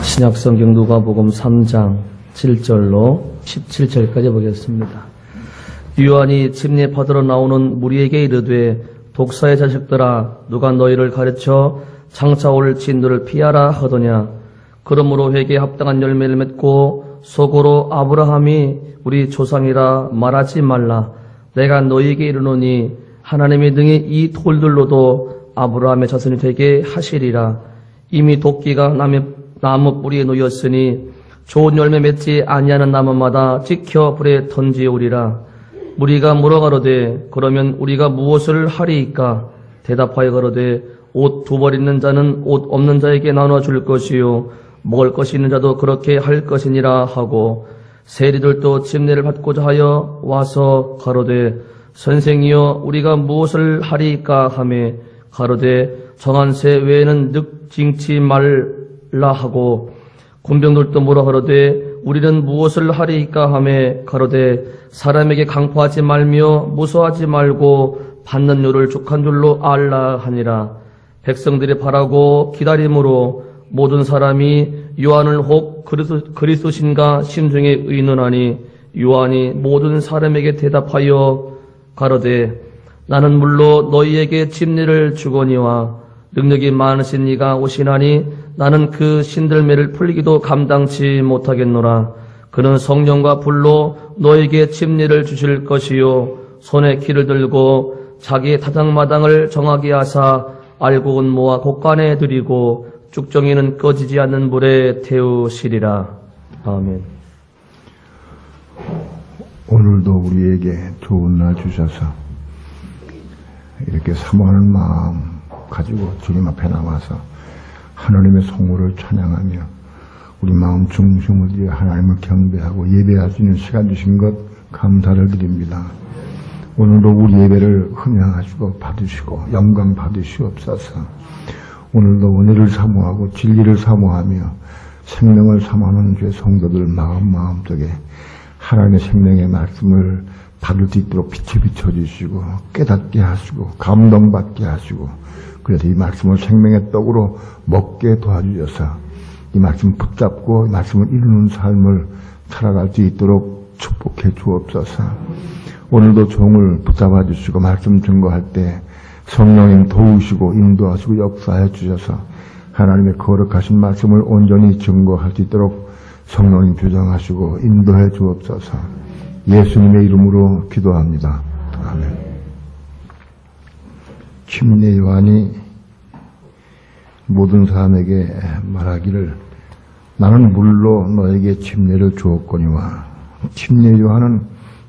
신약성경 누가복음 3장 7절로 17절까지 보겠습니다. 요한이 침례 받으러 나오는 무리에게 이르되 독사의 자식들아 누가 너희를 가르쳐 장차 올 진노를 피하라 하더냐. 그러므로 회개에 합당한 열매를 맺고 속으로 아브라함이 우리 조상이라 말하지 말라. 내가 너희에게 이르노니 하나님이 능히 이 돌들로도 아브라함의 자손이 되게 하시리라. 이미 도끼가 나무 뿌리에 놓였으니 좋은 열매 맺지 아니하는 나무마다 찍혀 불에 던지오리라. 무리가 물어가로되 그러면 우리가 무엇을 하리이까? 대답하여 가로되 옷 두 벌 있는 자는 옷 없는 자에게 나눠 줄 것이요 먹을 것이 있는 자도 그렇게 할 것이니라 하고 세리들도 침례를 받고자 하여 와서 가로되 선생이여 우리가 무엇을 하리이까 하매 가로되 정한 새 외에는 늑징치 말라 하고 군병들도 물어 가로되 우리는 무엇을 하리이까 하매 가로되 사람에게 강포하지 말며 무서워하지 말고 받는 요를 족한 줄로 알라 하니라. 백성들이 바라고 기다림으로 모든 사람이 요한을 혹 그리스도신가 심중에 의논하니 요한이 모든 사람에게 대답하여 가로되 나는 물로 너희에게 진리를 주거니와 능력이 많으신 이가 오시나니 나는 그 신들매를 풀기도 감당치 못하겠노라. 그는 성령과 불로 너에게 진리를 주실 것이요 손에 키를 들고 자기의 타작마당을 정하게 하사 알곡은 모아 곳간에 들이고 쭉정이는 꺼지지 않는 불에 태우시리라. 아멘. 오늘도 우리에게 좋은 날 주셔서 이렇게 사모하는 마음 가지고 주님 앞에 나와서 하나님의 성물을 찬양하며 우리 마음 중심을 위해 하나님을 경배하고 예배할 수 있는 시간 주신 것 감사를 드립니다. 오늘도 우리 예배를 흠양하시고 받으시고 영광 받으시옵소서. 오늘도 은혜를 사모하고 진리를 사모하며 생명을 사모하는 주의 성도들 마음속에 하나님의 생명의 말씀을 받을 수 있도록 빛을 비춰주시고 깨닫게 하시고 감동받게 하시고 그래서 이 말씀을 생명의 떡으로 먹게 도와주셔서 이 말씀 붙잡고 이 말씀을 이루는 삶을 살아갈 수 있도록 축복해 주옵소서. 오늘도 종을 붙잡아 주시고 말씀 증거할 때 성령님 도우시고 인도하시고 역사해 주셔서 하나님의 거룩하신 말씀을 온전히 증거할 수 있도록 성령님 조정하시고 인도해 주옵소서. 예수님의 이름으로 기도합니다. 아멘. 침례 요한이 모든 사람에게 말하기를 나는 물로 너에게 침례를 주었거니와 침례 요한은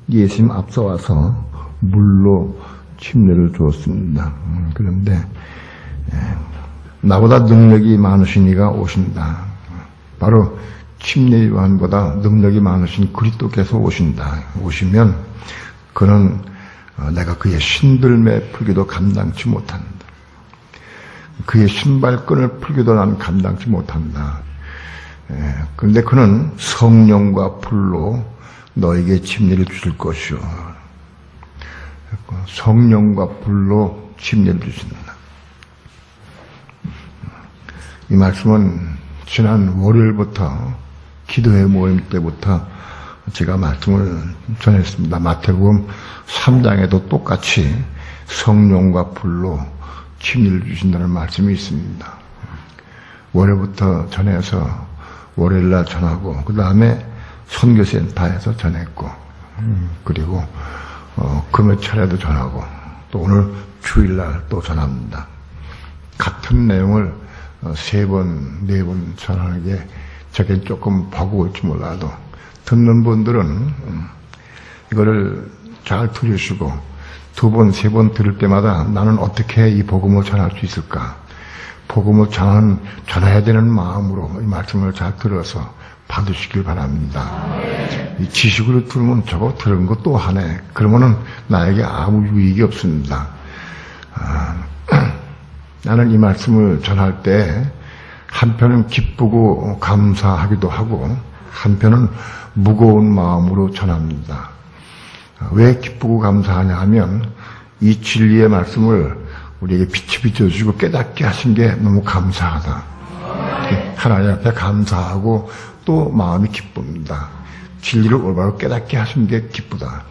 예수님 앞서 와서 물로 침례를 주었습니다. 그런데 나보다 능력이 많으신 이가 오신다. 바로 침례 요한보다 능력이 많으신 그리스도께서 오신다. 오시면 그는 내가 그의 신들매 풀기도 감당치 못한다. 그의 신발끈을 풀기도 난 감당치 못한다. 그런데 그는 성령과 불로 너에게 침례를 주실 것이요. 성령과 불로 침례를 주신다. 이 말씀은 지난 월요일부터 기도회 모임 때부터 제가 말씀을 전했습니다. 마태복음 3장에도 똑같이 성령과 불로 침례를 주신다는 말씀이 있습니다. 월요일부터 전해서 월요일날 전하고 그 다음에 선교센터에서 전했고 그리고 금요 차례도 전하고 또 오늘 주일날 또 전합니다. 같은 내용을 3번, 4번 전하는 게 저게 조금 버거울지 몰라도 듣는 분들은 이거를 잘 들으시고 2번, 3번 들을 때마다 나는 어떻게 이 복음을 전할 수 있을까? 복음을 전해야 되는 마음으로 이 말씀을 잘 들어서 받으시길 바랍니다. 이 지식으로 들으면 저거 들은 거 또 하네. 그러면은 나에게 아무 유익이 없습니다. 나는 이 말씀을 전할 때 한편은 기쁘고 감사하기도 하고 한편은 무거운 마음으로 전합니다. 왜 기쁘고 감사하냐 하면 이 진리의 말씀을 우리에게 빛이 비춰주시고 깨닫게 하신 게 너무 감사하다. 하나님 앞에 감사하고 또 마음이 기쁩니다. 진리를 올바로 깨닫게 하시는 게 기쁘다.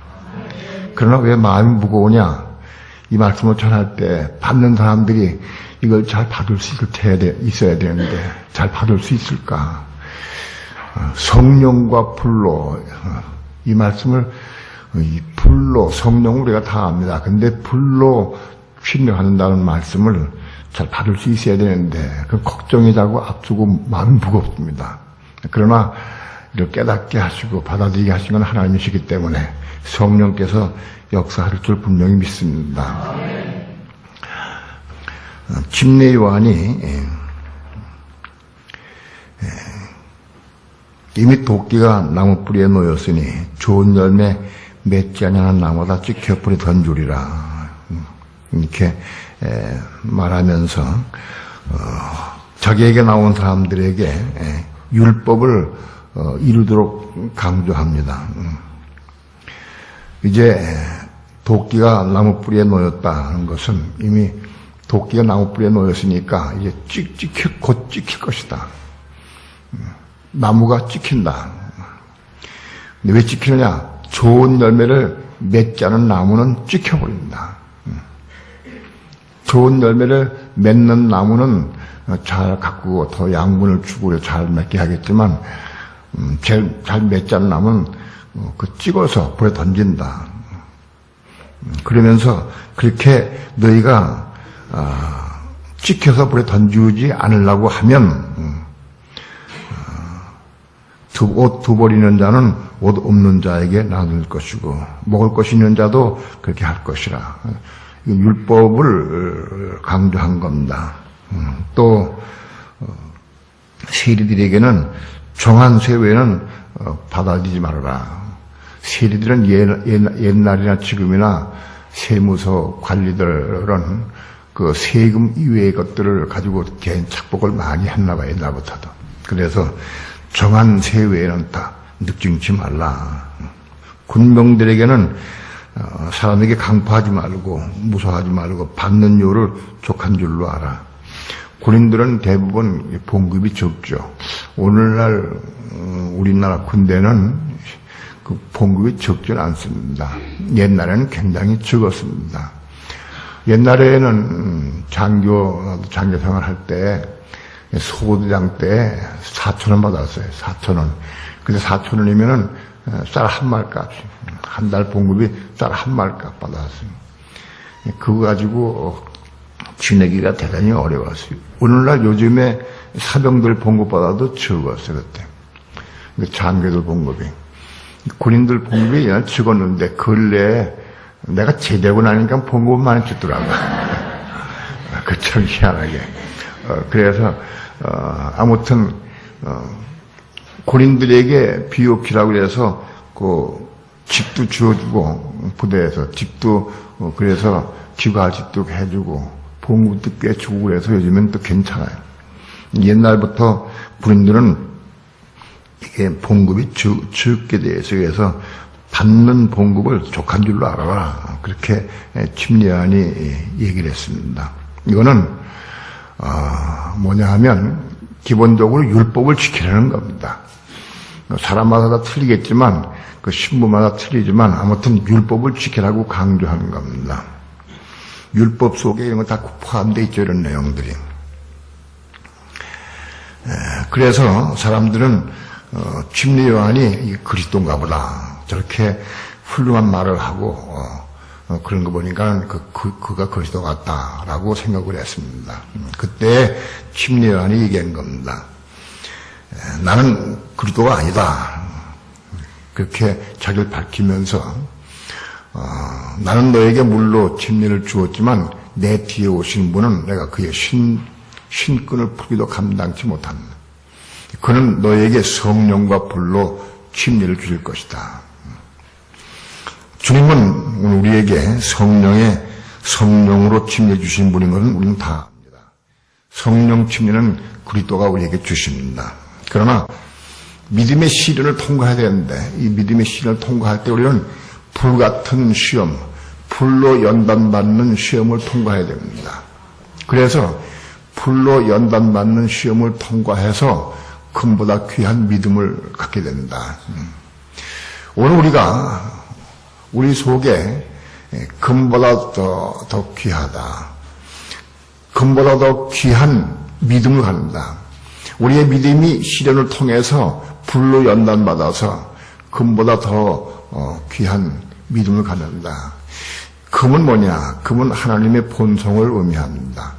그러나 왜 마음이 무거우냐? 이 말씀을 전할 때 받는 사람들이 이걸 잘 받을 수 있어야 되는데 잘 받을 수 있을까? 성령과 불로 이 말씀을 이 불로 성령을 우리가 다 압니다. 근데 불로 신뢰한다는 말씀을 잘 받을 수 있어야 되는데 그 걱정이 자고 앞서고 마음이 무겁습니다. 그러나 이를 깨닫게 하시고 받아들이게 하신 건 하나님이시기 때문에 성령께서 역사할 줄 분명히 믿습니다. 침례 요한이 이미 도끼가 나무 뿌리에 놓였으니 좋은 열매 맺지 아니하는 나무다 찍혀 뿌리 던주리라. 이렇게 말하면서 자기에게 나온 사람들에게 율법을 이루도록 강조합니다. 이제 도끼가 나무 뿌리에 놓였다는 것은 이미 도끼가 나무 뿌리에 놓였으니까 이제 곧 찍힐 것이다. 나무가 찍힌다. 근데 왜 찍히느냐? 좋은 열매를 맺지 않은 나무는 찍혀버린다. 좋은 열매를 맺는 나무는 잘 가꾸고 더 양분을 주고 잘 맺게 하겠지만 잘 맺지 않은 나무는 그 찍어서 불에 던진다. 그러면서 그렇게 너희가 찍혀서 불에 던지지 않으려고 하면 옷 두 벌 있는 자는 옷 없는 자에게 나눌 것이고 먹을 것이 있는 자도 그렇게 할 것이라. 율법을 강조한 겁니다. 또 세리들에게는 정한 세 외에는 받아들이지 말아라. 세리들은 옛날이나 지금이나 세무서 관리들은 그 세금 이외의 것들을 가지고 개인 착복을 많이 했나 봐요, 옛날부터도. 그래서 정한 세 외에는 다 늑증치 말라. 군병들에게는 사람에게 강파하지 말고 무서워하지 말고 받는 요를 족한 줄로 알아. 군인들은 대부분 봉급이 적죠. 오늘날 우리나라 군대는 그 봉급이 적지는 않습니다. 옛날에는 굉장히 적었습니다. 옛날에는 장교 생활할 때 소대장 때 4,000원 받았어요. 4,000원. 근데 4,000원이면은 쌀 한 말값, 한 달 봉급이 쌀 한 말값 받았어요. 그거 가지고 지내기가 대단히 어려웠어요. 오늘날 요즘에 사병들 봉급 받아도 적었어요, 그때. 장교들 봉급이. 군인들 봉급이 옛날 적었는데, 근래에 내가 제대하고 나니까 봉급을 많이 주더라고요. 그 참 희한하게. 그래서, 아무튼, 군인들에게 비옥기라고 해서, 집도 주어주고, 부대에서 집도, 그래서 귀가 집도 해주고, 봉급도 꽤 주고 그래서 요즘엔 또 괜찮아요. 옛날부터 군인들은 이게 봉급이 적게 돼 있어요. 그래서 받는 봉급을 족한 줄로 알아라. 그렇게 침례안이 얘기를 했습니다. 이거는 뭐냐 하면 기본적으로 율법을 지키라는 겁니다. 사람마다 다 틀리겠지만 그 신부마다 틀리지만 아무튼 율법을 지키라고 강조하는 겁니다. 율법 속에 이런 거 다 포함되어 있죠. 이런 내용들이. 그래서 사람들은 침례 요한이 그리스도인가 보다. 저렇게 훌륭한 말을 하고 그런 거 보니까 그가 그리스도 같다라고 생각을 했습니다. 그때 침례 요한이 얘기한 겁니다. 나는 그리스도가 아니다. 그렇게 자기를 밝히면서 나는 너에게 물로 침례를 주었지만 내 뒤에 오신 분은 내가 그의 신끈을 풀기도 감당치 못한다. 그는 너에게 성령과 불로 침례를 주실 것이다. 주님은 우리에게 성령으로 침례 주신 분인 것은 우리는 다 압니다. 성령 침례는 그리스도가 우리에게 주십니다. 그러나 믿음의 시련을 통과해야 되는데 이 믿음의 시련을 통과할 때 우리는 불같은 시험, 불로 연단받는 시험을 통과해야 됩니다. 그래서 불로 연단받는 시험을 통과해서 금보다 귀한 믿음을 갖게 된다. 오늘 우리가 우리 속에 금보다 더 귀하다. 금보다 더 귀한 믿음을 갖는다. 우리의 믿음이 시련을 통해서 불로 연단받아서 금보다 더 귀한 믿음을 갖는다. 금은 뭐냐? 금은 하나님의 본성을 의미합니다.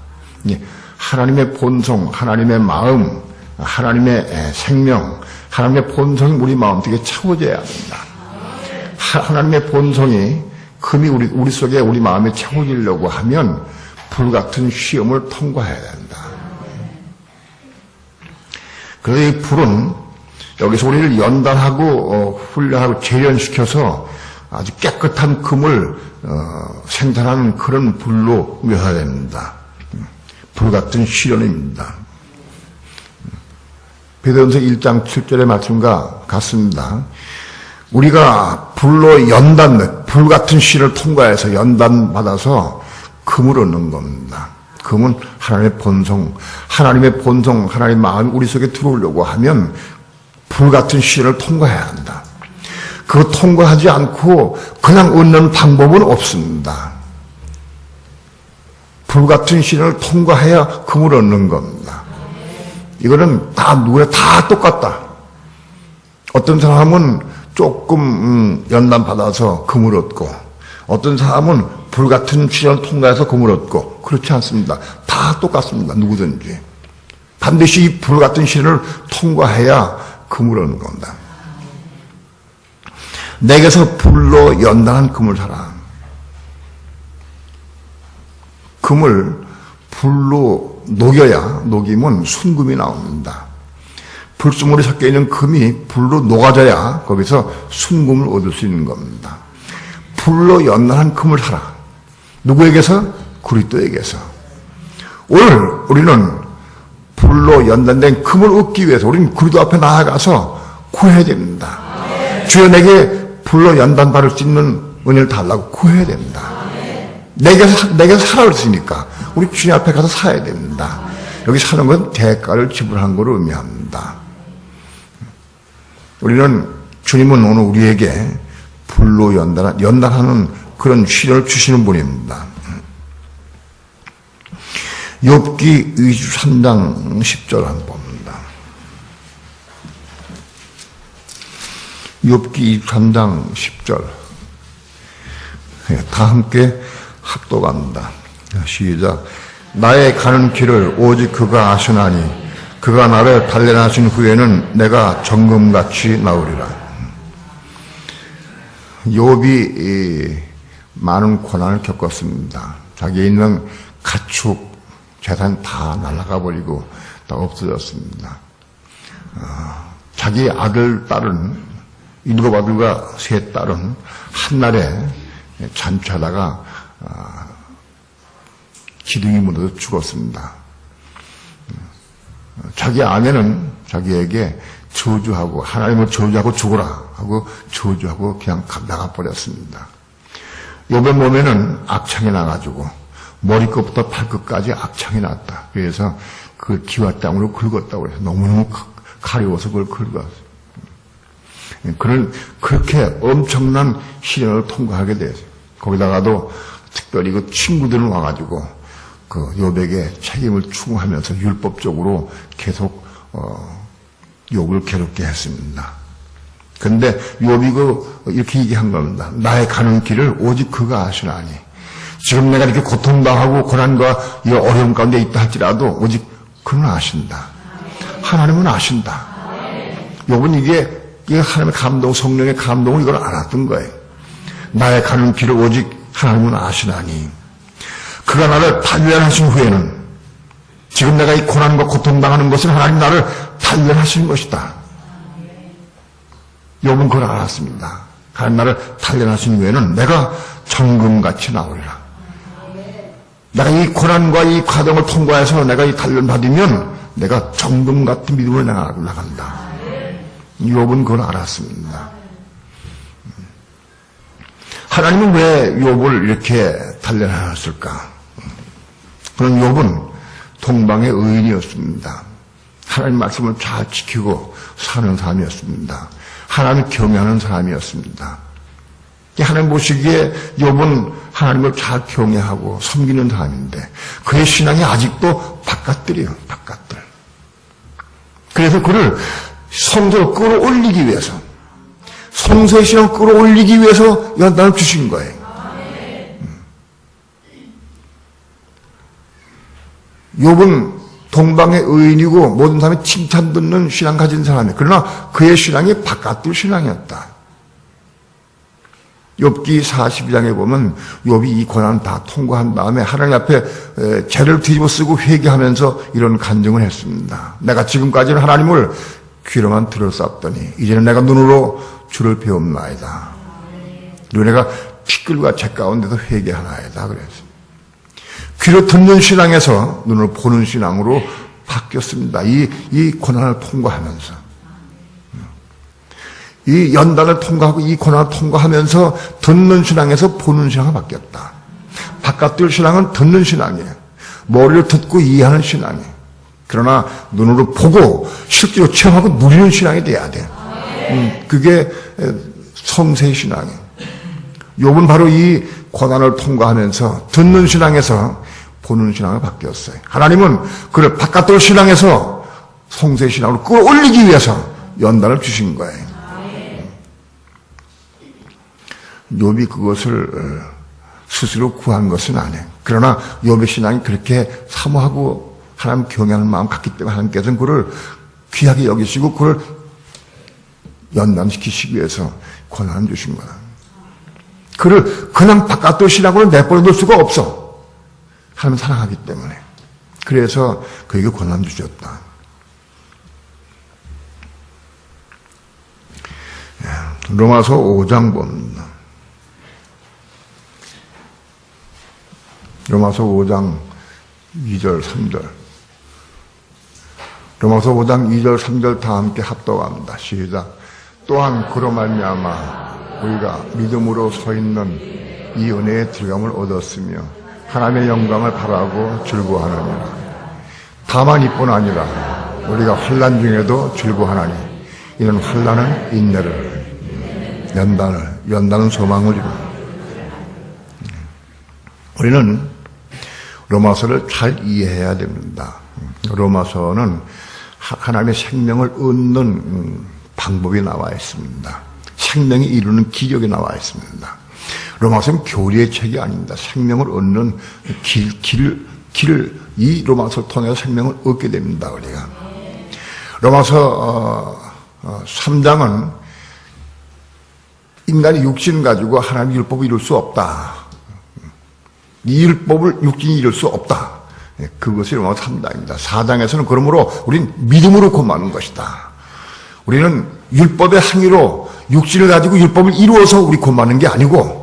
하나님의 본성, 하나님의 마음, 하나님의 생명, 하나님의 본성이 우리 마음속에 채워져야 합니다. 하나님의 본성이 금이 우리 속에 우리 마음에 채워지려고 하면 불같은 시험을 통과해야 된다. 그래서 이 불은 여기서 우리를 연단하고 훈련하고 재련시켜서 아주 깨끗한 금을 생산하는 그런 불로 묘사됩니다. 불같은 시련입니다. 베드로전서 1장 7절의 말씀과 같습니다. 우리가 불로 불같은 시를 통과해서 연단받아서 금을 얻는 겁니다. 금은 하나님의 본성, 하나님의 마음이 우리 속에 들어오려고 하면 불같은 시를 통과해야 한다. 그거 통과하지 않고 그냥 얻는 방법은 없습니다. 불같은 시를 통과해야 금을 얻는 겁니다. 이거는 누구나 다 똑같다. 어떤 사람은 조금 연단받아서 금을 얻고 어떤 사람은 불같은 시련을 통과해서 금을 얻고 그렇지 않습니다. 다 똑같습니다. 누구든지. 반드시 이 불같은 시련을 통과해야 금을 얻는 겁니다. 내게서 불로 연단한 금을 사라. 금을 불로 녹이면 순금이 나옵니다. 불순물이 섞여있는 금이 불로 녹아져야 거기서 순금을 얻을 수 있는 겁니다. 불로 연단한 금을 사라. 누구에게서? 그리스도에게서. 오늘 우리는 불로 연단된 금을 얻기 위해서 우리는 그리스도 앞에 나아가서 구해야 됩니다. 주여 내게 불로 연단받을 수 있는 은혜를 달라고 구해야 됩니다. 내게 살아 그랬으니까 우리 주님 앞에 가서 살아야 됩니다. 여기 사는 건 대가를 지불한 것을 의미합니다. 우리는 주님은 오늘 우리에게 불로 연단하는 그런 시련을 주시는 분입니다. 욥기 23장 10절 한번 봅니다. 욥기 23장 10절. 다 함께 합독합니다. 시작. 나의 가는 길을 오직 그가 아시나니 그가 나를 단련하신 후에는 내가 정금같이 나오리라. 욥이 많은 고난을 겪었습니다. 자기에 있는 가축, 재산 다 날아가 버리고 다 없어졌습니다. 자기 아들, 딸은 일곱 아들과 세 딸은 한날에 잔치하다가 기둥이 묻어서 죽었습니다. 자기 아내는 자기에게 저주하고 하나님을 저주하고 죽어라 하고 저주하고 그냥 나가버렸습니다. 욥의 몸에는 악창이 나가지고 머리끝부터 발끝까지 악창이 났다. 그래서 그 기와 땀으로 긁었다고 해서 너무너무 가려워서 그걸 긁었어요. 그는 그렇게 엄청난 시련을 통과하게 됐어요. 거기다가도 특별히 그 친구들은 와가지고 그 욥에게 책임을 추구하면서 율법적으로 계속 욥을 괴롭게 했습니다. 근데 욥이 이렇게 얘기한 겁니다. 나의 가는 길을 오직 그가 아시나니. 지금 내가 이렇게 고통당하고 고난과 이 어려움 가운데 있다 할지라도 오직 그는 아신다. 하나님은 아신다. 욥은 이게 하나님의 감동, 성령의 감동을 이걸 알았던 거예요. 나의 가는 길을 오직 하나님은 아시나니. 그가 나를 단련하신 후에는 지금 내가 이 고난과 고통당하는 것은 하나님 나를 단련하신 것이다. 욥은 그걸 알았습니다. 하나님 나를 단련하신 후에는 내가 정금같이 나오리라. 내가 이 고난과 이 과정을 통과해서 내가 이 단련받으면 내가 정금 같은 믿음으로 나간다. 욥은 그걸 알았습니다. 하나님은 왜 욥을 이렇게 단련하셨을까? 그런 욥은 동방의 의인이었습니다. 하나님 말씀을 잘 지키고 사는 사람이었습니다. 하나님을 경외하는 사람이었습니다. 하나님 보시기에 욥은 하나님을 잘 경외하고 섬기는 사람인데 그의 신앙이 아직도 바깥들이에요. 바깥들. 그래서 그를 성도로 끌어올리기 위해서, 성서의 신앙을 끌어올리기 위해서 연단을 주신 거예요. 욥은 동방의 의인이고 모든 사람이 칭찬 듣는 신앙 가진 사람이에요. 그러나 그의 신앙이 바깥들 신앙이었다. 욥기 42장에 보면 욥이 이 고난을 다 통과한 다음에 하나님 앞에 죄를 뒤집어 쓰고 회개하면서 이런 간증을 했습니다. 내가 지금까지는 하나님을 귀로만 들었었더니 이제는 내가 눈으로 주를 배움나이다. 그리고 내가 티끌과 죄 가운데서 회개하나이다 그랬습니다. 귀로 듣는 신앙에서 눈으로 보는 신앙으로 바뀌었습니다. 이 고난을 통과하면서. 이 연단을 통과하고 이 고난을 통과하면서 듣는 신앙에서 보는 신앙으로 바뀌었다. 바깥들 신앙은 듣는 신앙이에요. 머리를 듣고 이해하는 신앙이에요. 그러나 눈으로 보고 실제로 체험하고 누리는 신앙이 돼야 돼요. 그게 성세의 신앙이에요. 욥은 바로 이 고난을 통과하면서 듣는 신앙에서 보는 신앙으로 바뀌었어요. 하나님은 그를 바깥들 신앙에서 성세의 신앙으로 끌어올리기 위해서 연단을 주신 거예요. 욥이 그것을 스스로 구한 것은 아니에요. 그러나 욥의 신앙이 그렇게 사모하고 하나님 경외하는 마음 갖기 때문에 하나님께서는 그를 귀하게 여기시고 그를 연단시키시기 위해서 고난을 주신 거야. 그를 그냥 바깥의 신앙으로 내버려둘 수가 없어. 하나님 사랑하기 때문에. 그래서 그에게 고난을 주셨다. 로마서 5장 봅니다. 로마서 5장 2절 3절. 로마서 5장 2절 3절 다 함께 합독합니다. 시작. 또한 그로 말미암아 우리가 믿음으로 서 있는 이 은혜의 들감을 얻었으며 하나님의 영광을 바라고 즐거워하느니라. 다만 이뿐 아니라 우리가 환난 중에도 즐거워하나니 이는 환난은 인내를, 연단은 소망을 이루는. 우리는 로마서를 잘 이해해야 됩니다. 로마서는 하나님의 생명을 얻는 방법이 나와 있습니다. 생명이 이루는 기적이 나와 있습니다. 로마서는 교리의 책이 아닙니다. 생명을 얻는 길을 이 로마서를 통해서 생명을 얻게 됩니다. 우리가 로마서 3장은 인간의 육신을 가지고 하나님의 율법을 이룰 수 없다. 이 율법을 육신이 이룰 수 없다. 그것이 로마서 3장입니다. 4장에서는 그러므로 우리는 믿음으로 고마는 것이다. 우리는 율법의 행위로 육신을 가지고 율법을 이루어서 우리 고마는 게 아니고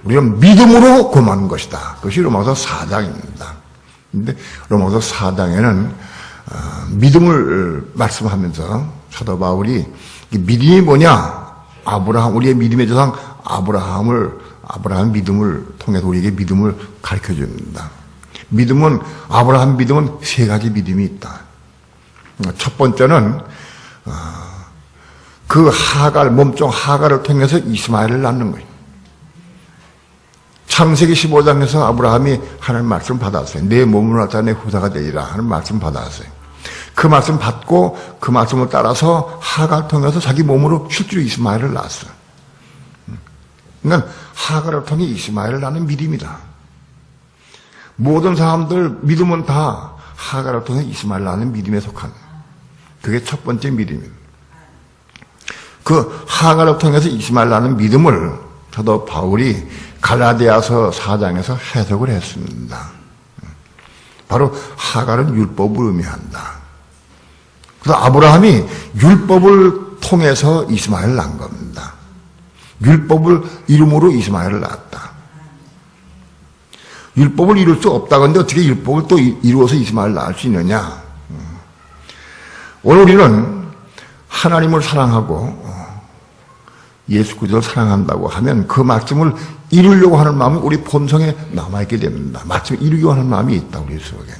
우리는 믿음으로 고마는 것이다. 그것이 로마서 4장입니다. 그런데 로마서 4장에는 믿음을 말씀하면서 사도 바울이 믿음이 뭐냐? 우리의 믿음의 조상 아브라함 믿음을 통해서 우리에게 믿음을 가르쳐 줍니다. 아브라함 믿음은 세 가지 믿음이 있다. 첫 번째는 그 몸종 하갈을 통해서 이스마엘을 낳는 거예요. 창세기 15장에서 아브라함이 하나님 말씀 받았어요. 내 몸을 낳자 내 후사가 되리라 하는 말씀 받았어요. 그 말씀 받고 그 말씀을 따라서 하갈을 통해서 자기 몸으로 실제로 이스마엘을 낳았어요. 그러니까 하갈을 통해 이스마엘을 낳는 믿음이다. 모든 사람들 믿음은 다 하갈을 통해 이스마엘을 낳는 믿음에 속한 그게 첫 번째 믿음입니다. 그 하갈을 통해서 이스마엘을 낳는 믿음을 사도 바울이 갈라디아서 4장에서 해석을 했습니다. 바로 하갈은 율법을 의미한다. 그래서 아브라함이 율법을 통해서 이스마엘을 낳은 겁니다. 율법을 이름으로 이스마엘을 낳았다. 율법을 이룰 수 없다. 그런데 어떻게 율법을 또 이루어서 이스마엘을 낳을 수 있느냐? 오늘 우리는 하나님을 사랑하고 예수 그리스도를 사랑한다고 하면 그 말씀을 이루려고 하는 마음이 우리 본성에 남아있게 됩니다. 말씀을 이루려고 하는 마음이 있다. 우리 속에.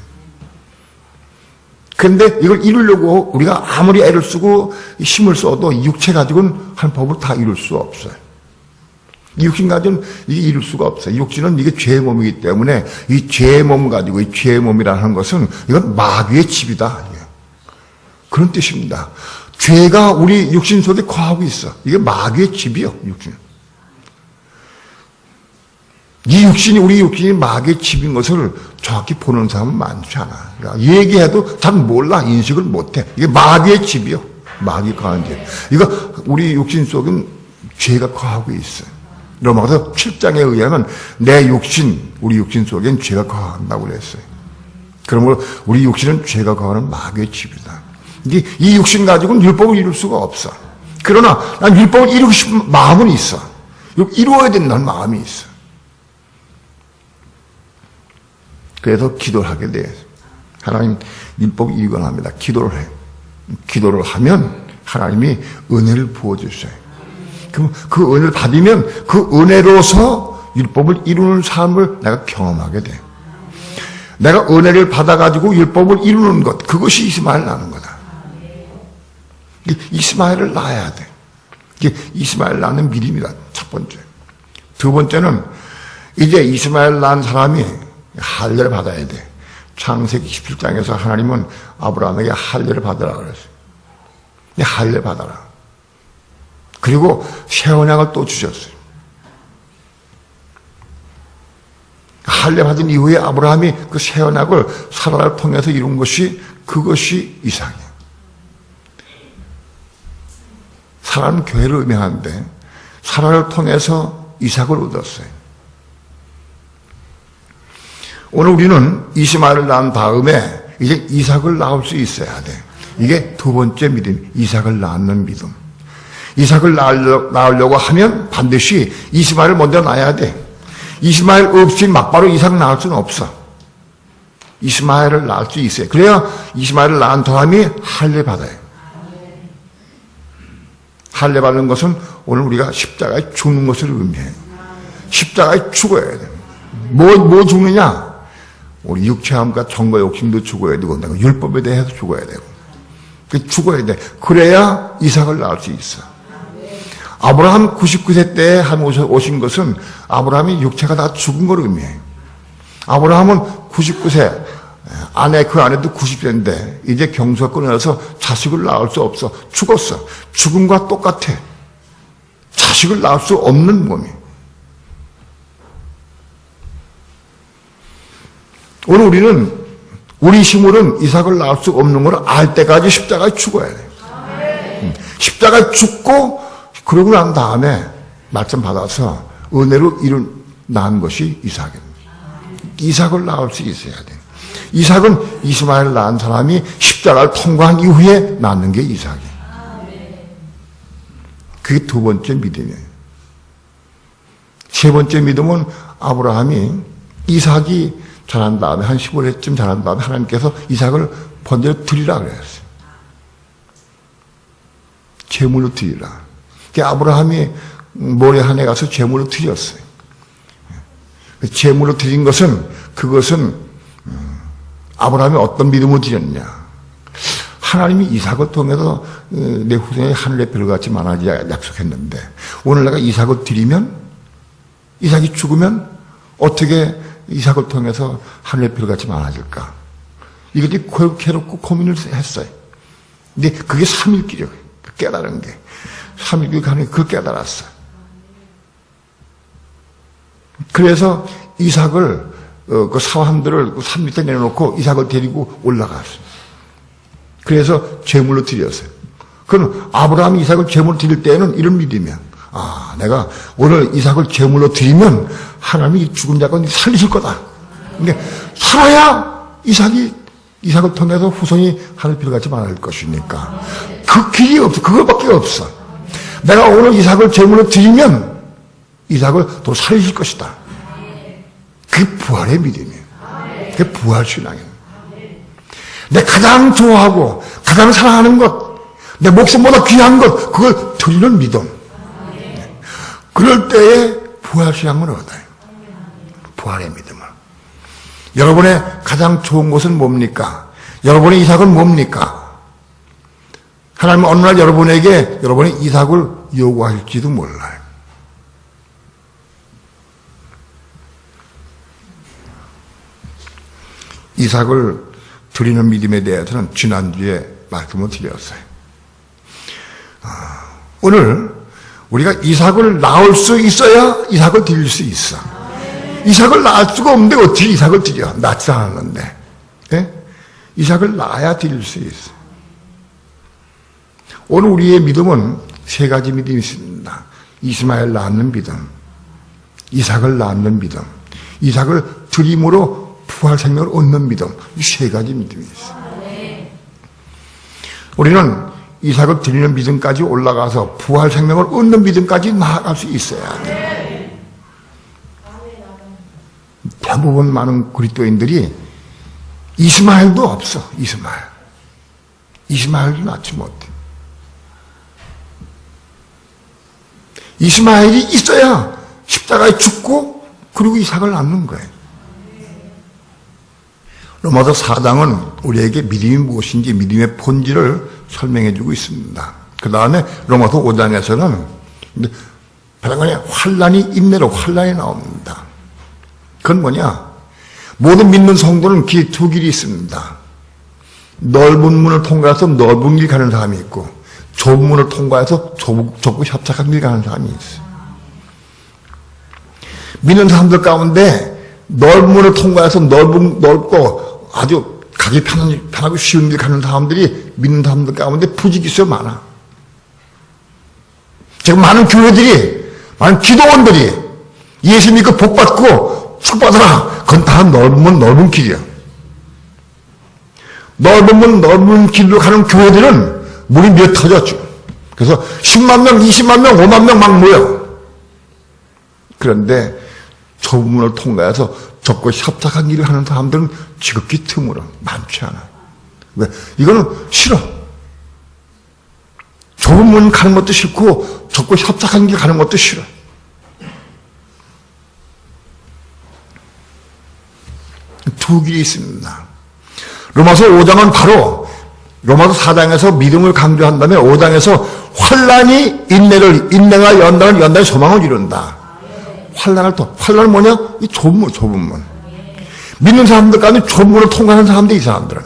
그런데 이걸 이루려고 우리가 아무리 애를 쓰고 힘을 써도 이 육체 가지고는 한 법을 다 이룰 수 없어요. 이 육신 가지고는 이게 이룰 수가 없어요. 이 육신은 이게 죄의 몸이기 때문에 이 죄의 몸 가지고 이 죄의 몸이라는 것은 이건 마귀의 집이다. 그런 뜻입니다. 죄가 우리 육신 속에 거하고 있어. 이게 마귀의 집이요, 육신. 우리 육신이 마귀의 집인 것을 정확히 보는 사람은 많지 않아. 그러니까 얘기해도 잘 몰라, 인식을 못해. 이게 마귀의 집이요. 마귀 거하는 집. 이거 우리 육신 속은 죄가 거하고 있어요. 로마서 7장에 의하면 우리 육신 속엔 죄가 거한다고 그랬어요. 그러므로 우리 육신은 죄가 거하는 마귀의 집이다. 이 육신 가지고는 율법을 이룰 수가 없어. 그러나 난 율법을 이루고 싶은 마음은 있어. 이루어야 된다는 마음이 있어. 그래서 기도를 하게 돼. 하나님 율법을 이루거나 합니다. 기도를 해. 기도를 하면 하나님이 은혜를 부어주셔요. 그럼 그 은혜를 받으면 그 은혜로서 율법을 이루는 삶을 내가 경험하게 돼. 내가 은혜를 받아가지고 율법을 이루는 것, 그것이 이스마엘 낳는 거다. 이스마엘을 낳아야 돼. 이게 이스마엘 낳는 믿음이다. 첫 번째. 두 번째는 이제 이스마엘 낳은 사람이 할례를 받아야 돼. 창세기 17장에서 하나님은 아브라함에게 할례를 받으라 그랬어요. 할례 받아라. 그리고 새 언약을 또 주셨어요. 할례 받은 이후에 아브라함이 그 새 언약을 사라를 통해서 이룬 것이 그것이 이삭이에요. 사라는 교회를 의미하는데 사라를 통해서 이삭을 얻었어요. 오늘 우리는 이스마엘을 낳은 다음에 이제 이삭을 낳을 수 있어야 돼. 이게 두 번째 믿음, 이삭을 낳는 믿음. 이삭을 낳으려고 하면 반드시 이스마엘을 먼저 낳아야 돼. 이스마엘 없이 막바로 이삭을 낳을 수는 없어. 이스마엘을 낳을 수 있어요. 그래야 이스마엘을 낳은 사람이 할례 받아요. 할례 받는 것은 오늘 우리가 십자가에 죽는 것을 의미해요. 십자가에 죽어야 돼. 뭐 죽느냐? 우리 육체함과 정과 욕심도 죽어야 되고, 율법에 대해서 죽어야 되고. 죽어야 돼. 그래야 이삭을 낳을 수 있어. 아브라함 99세 때에 오신 것은 아브라함이 육체가 다 죽은 걸 의미해요. 아브라함은 99세, 그 아내도 90세인데 이제 경수가 끊어져서 자식을 낳을 수 없어. 죽었어. 죽음과 똑같아. 자식을 낳을 수 없는 몸이. 오늘 우리는 우리 힘으로는 이삭을 낳을 수 없는 걸 알 때까지 십자가에 죽어야 돼. 십자가에 죽고 그러고 난 다음에 말씀 받아서 은혜로 낳은 것이 이삭입니다. 이삭을 낳을 수 있어야 돼. 이삭은 이스마엘을 낳은 사람이 십자가를 통과한 이후에 낳는 게 이삭이에요. 그게 두 번째 믿음이에요. 세 번째 믿음은 아브라함이 이삭이 자란 다음에 한 15년쯤 자란 다음에 하나님께서 이삭을 번제로 드리라 그랬어요. 제물로 드리라. 아브라함이 모레한에 가서 제물로 드렸어요. 제물로 드린 것은 그것은 아브라함이 어떤 믿음으로 드렸냐. 하나님이 이삭을 통해서 내 후손이 하늘의 별같이 많아지 약속했는데 오늘 내가 이삭을 드리면 이삭이 죽으면 어떻게 이삭을 통해서 하늘의 별같이 많아질까. 이것이 괴롭고 고민을 했어요. 근데 그게 삼일길이에요. 깨달은 게. 삼일길 가는 그걸 깨달았어요. 그래서 이삭을 그 사람들을 산 밑에 내려놓고 이삭을 데리고 올라갔어요. 그래서 제물로 드렸어요. 그럼 아브라함이 이삭을 제물로 드릴 때에는 이런 믿음이야. 내가 오늘 이삭을 제물로 드리면 하나님이 죽은 자가 살리실 거다. 근데 살아야 이삭을 통해서 후손이 하늘 별같이 많아질 것이니까 그 길이 없어. 그거밖에 없어. 내가 오늘 이삭을 제물로 드리면 이삭을 또 살리실 것이다. 그게 부활의 믿음이에요. 그게 부활신앙이에요. 내가 가장 좋아하고 가장 사랑하는 것, 내 목숨보다 귀한 것, 그걸 드리는 믿음. 그럴 때에 부활신앙을 얻어요. 부활의 믿음을. 여러분의 가장 좋은 것은 뭡니까? 여러분의 이삭은 뭡니까? 하나님은 어느 날 여러분에게 여러분의 이삭을 요구할지도 몰라요. 이삭을 드리는 믿음에 대해서는 지난주에 말씀을 드렸어요. 오늘 우리가 이삭을 낳을 수 있어야 이삭을 드릴 수 있어. 이삭을 낳을 수가 없는데 어떻게 이삭을 드려? 낳지 않았는데. 예? 이삭을 낳아야 드릴 수 있어. 오늘 우리의 믿음은 세 가지 믿음이 있습니다. 이스마엘 낳는 믿음, 이삭을 낳는 믿음, 이삭을 드림으로 부활 생명을 얻는 믿음. 이 세 가지 믿음이 있어요. 우리는 이삭을 드리는 믿음까지 올라가서 부활 생명을 얻는 믿음까지 나아갈 수 있어야 돼요. 대부분 많은 그리스도인들이 이스마엘도 없어. 이스마엘도 낳지 못해. 이스마엘이 있어야 십자가에 죽고 그리고 이삭을 낳는 거예요. 로마서 4장은 우리에게 믿음이 무엇인지 믿음의 본질을 설명해 주고 있습니다. 그 다음에 로마서 5장에서는 바람간에 환란이 인내로 환란이 나옵니다. 그건 뭐냐? 모든 믿는 성도는 두 길이 있습니다. 넓은 문을 통과해서 넓은 길 가는 사람이 있고 좁은 문을 통과해서 좁고 협착한 길 가는 사람이 있어요. 믿는 사람들 가운데 넓은 문을 통과해서 넓고 아주 가기 편하고 쉬운 길 가는 사람들이 믿는 사람들 가운데 부지기수가 많아. 지금 많은 교회들이, 많은 기도원들이 예수 믿고 복 받고 축복받아라. 그건 다 넓은 길이야. 넓은 길로 가는 교회들은 문이 몇 터졌죠. 그래서 10만 명, 20만 명, 5만 명 막 모여. 그런데 좁은 문을 통과해서 좁고 협착한 길을 하는 사람들은 지극히 드물어. 많지 않아. 왜? 이거는 싫어. 좁은 문 가는 것도 싫고 좁고 협착한 길 가는 것도 싫어. 두 길이 있습니다. 로마서 5장은 바로 로마서 4장에서 믿음을 강조한 다음에 5장에서 환란이 인내가 연단을 소망을 이룬다. 환란은 뭐냐? 이 좁은 문. 믿는 사람들 가운데 좁은 문을 통과하는 사람들, 이 사람들은.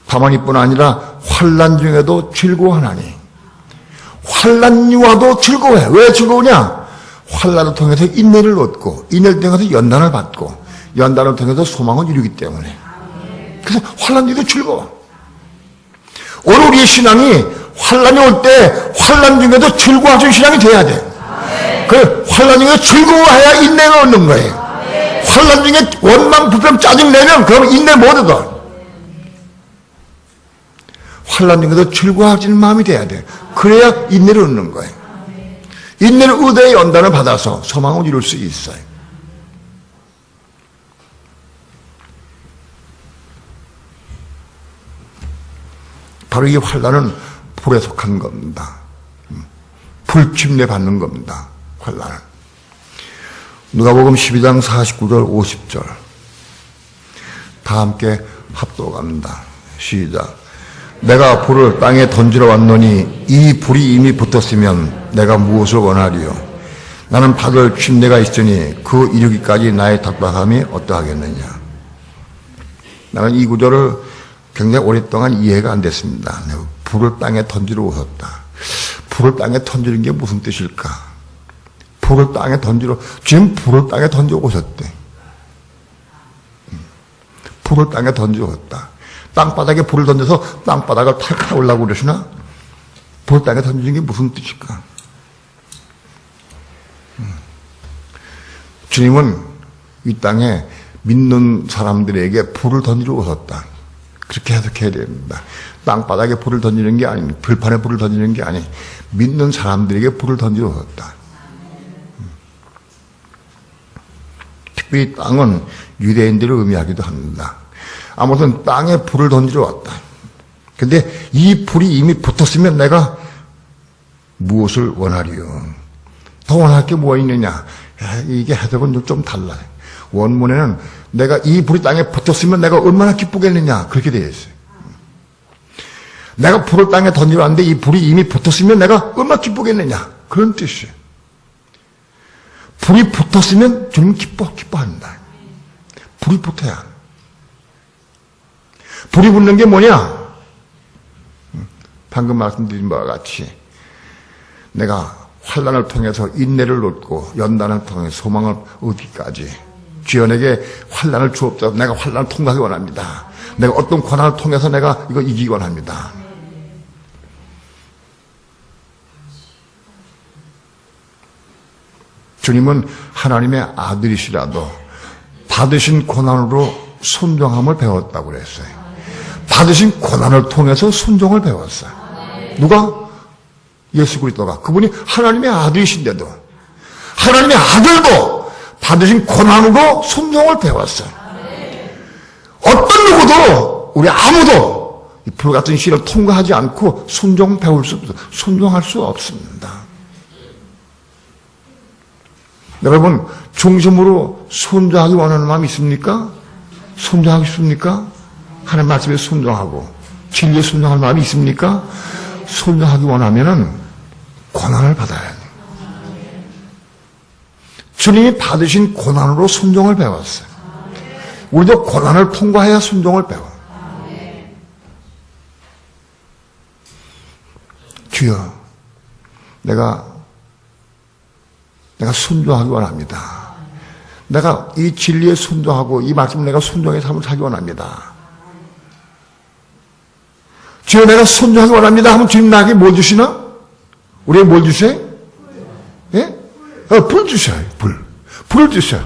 다만 이뿐 아니라 환란 중에도 즐거워하나니. 환란이 와도 즐거워해. 왜 즐거우냐? 환란을 통해서 인내를 얻고, 인내를 통해서 연단을 받고, 연단을 통해서 소망을 이루기 때문에. 그래서 환란 중에도 즐거워. 오늘 우리의 신앙이 환란이 올 때 환란 중에도 즐거워하는 신앙이 돼야 돼. 그 환란 중에 즐거워해야 인내가 얻는 거예요. 환란 중에 원망, 불평, 짜증 내면 그럼 인내 못 얻어. 환란 중에도 즐거워하지는 마음이 돼야 돼. 그래야 인내를 얻는 거예요. 인내를 얻어야 연단을 받아서 소망을 이룰 수 있어요. 바로 이 환란은 불에 속한 겁니다. 불침례 받는 겁니다. 환란은. 누가복음 12장 49절 50절 다 함께 합독합니다. 시작. 내가 불을 땅에 던지러 왔노니 이 불이 이미 붙었으면 내가 무엇을 원하리요? 나는 받을 침례가 있으니 그 이루기까지 나의 답답함이 어떠하겠느냐? 나는 이 구절을 굉장히 오랫동안 이해가 안 됐습니다. 불을 땅에 던지러 오셨다. 불을 땅에 던지는 게 무슨 뜻일까? 불을 땅에 지금 불을 땅에 던져 오셨대. 불을 땅에 던져 오셨다. 땅바닥에 불을 던져서 땅바닥을 탈카오려고 그러시나? 불을 땅에 던지는 게 무슨 뜻일까? 주님은 이 땅에 믿는 사람들에게 불을 던지러 오셨다. 그렇게 해석해야 됩니다. 땅바닥에 불을 던지는 게 아닙니다. 불판에 불을 던지는 게 아니, 믿는 사람들에게 불을 던지러 오셨다. 특별히 땅은 유대인들을 의미하기도 합니다. 아무튼 땅에 불을 던지러 왔다. 근데 이 불이 이미 붙었으면 내가 무엇을 원하리요? 더 원할 게 뭐가 있느냐? 이게 해석은 좀 달라요. 원문에는 내가 이 불이 땅에 붙었으면 내가 얼마나 기쁘겠느냐 그렇게 되어 있어요. 내가 불을 땅에 던져놨는데 이 불이 이미 붙었으면 내가 얼마나 기쁘겠느냐 그런 뜻이에요. 불이 붙었으면 주님 기뻐한다. 불이 붙어야. 불이 붙는 게 뭐냐? 방금 말씀드린 바와 같이 내가 환난을 통해서 인내를 얻고 연단을 통해 소망을 얻기까지 주여 내게 환난을 주옵소서. 내가 환난을 통과하기 원합니다. 내가 어떤 고난을 통해서 내가 이거 이기기 원합니다. 주님은 하나님의 아들이시라도 받으신 고난으로 순종함을 배웠다고 그랬어요. 받으신 고난을 통해서 순종을 배웠어요. 누가? 예수 그리스도가. 그분이 하나님의 아들이신데도 하나님의 아들도 받으신 고난으로 순종을 배웠어요. 어떤 누구도 우리 아무도 이 불같은 시를 통과하지 않고 순종 배울 수 없어요. 순종할 수 없습니다. 여러분 중심으로 순종하기 원하는 마음이 있습니까? 순종하기 있습니까? 하나님 말씀에 순종하고 진리에 순종할 마음이 있습니까? 순종하기 원하면은 고난을 받아야 돼요. 주님이 받으신 고난으로 순종을 배웠어요. 우리도 고난을 통과해야 순종을 배워. 주여, 내가 순종하기 원합니다. 내가 이 진리에 순종하고 이 말씀을 내가 순종의 삶을 살기 원합니다. 주여, 내가 순종하기 원합니다 하면 주님 나에게 뭘 주시나? 우리에게 뭘 주셔요? 예? 불 주셔요. 불을 주셔요.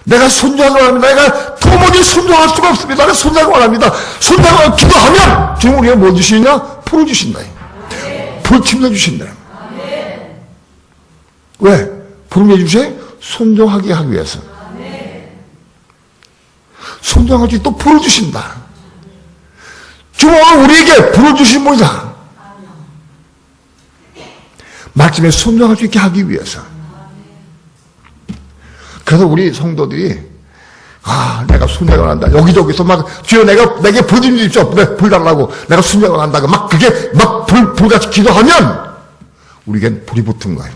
내가 순종하기 원합니다. 내가 도무지 순종할 수가 없습니다. 내가 순종하기 원합니다. 순종하고 기도하면 주님 우리에게 뭘 주시냐? 불을 주신다. 불 침대 주신다. 왜? 불을 왜 주세요? 순종하게 하기 위해서. 순종하지 또 불을 주신다. 주님은 우리에게 불을 주신 분이다. 말씀에 순종할 수 있게 하기 위해서. 그래서 우리 성도들이 내가 순종을 한다. 여기저기서 막 주여 내게 불 좀 주십시오. 불 달라고 내가 순종을 한다고 막 그게 막 불같이 기도하면 우리에겐 불이 붙은 거예요.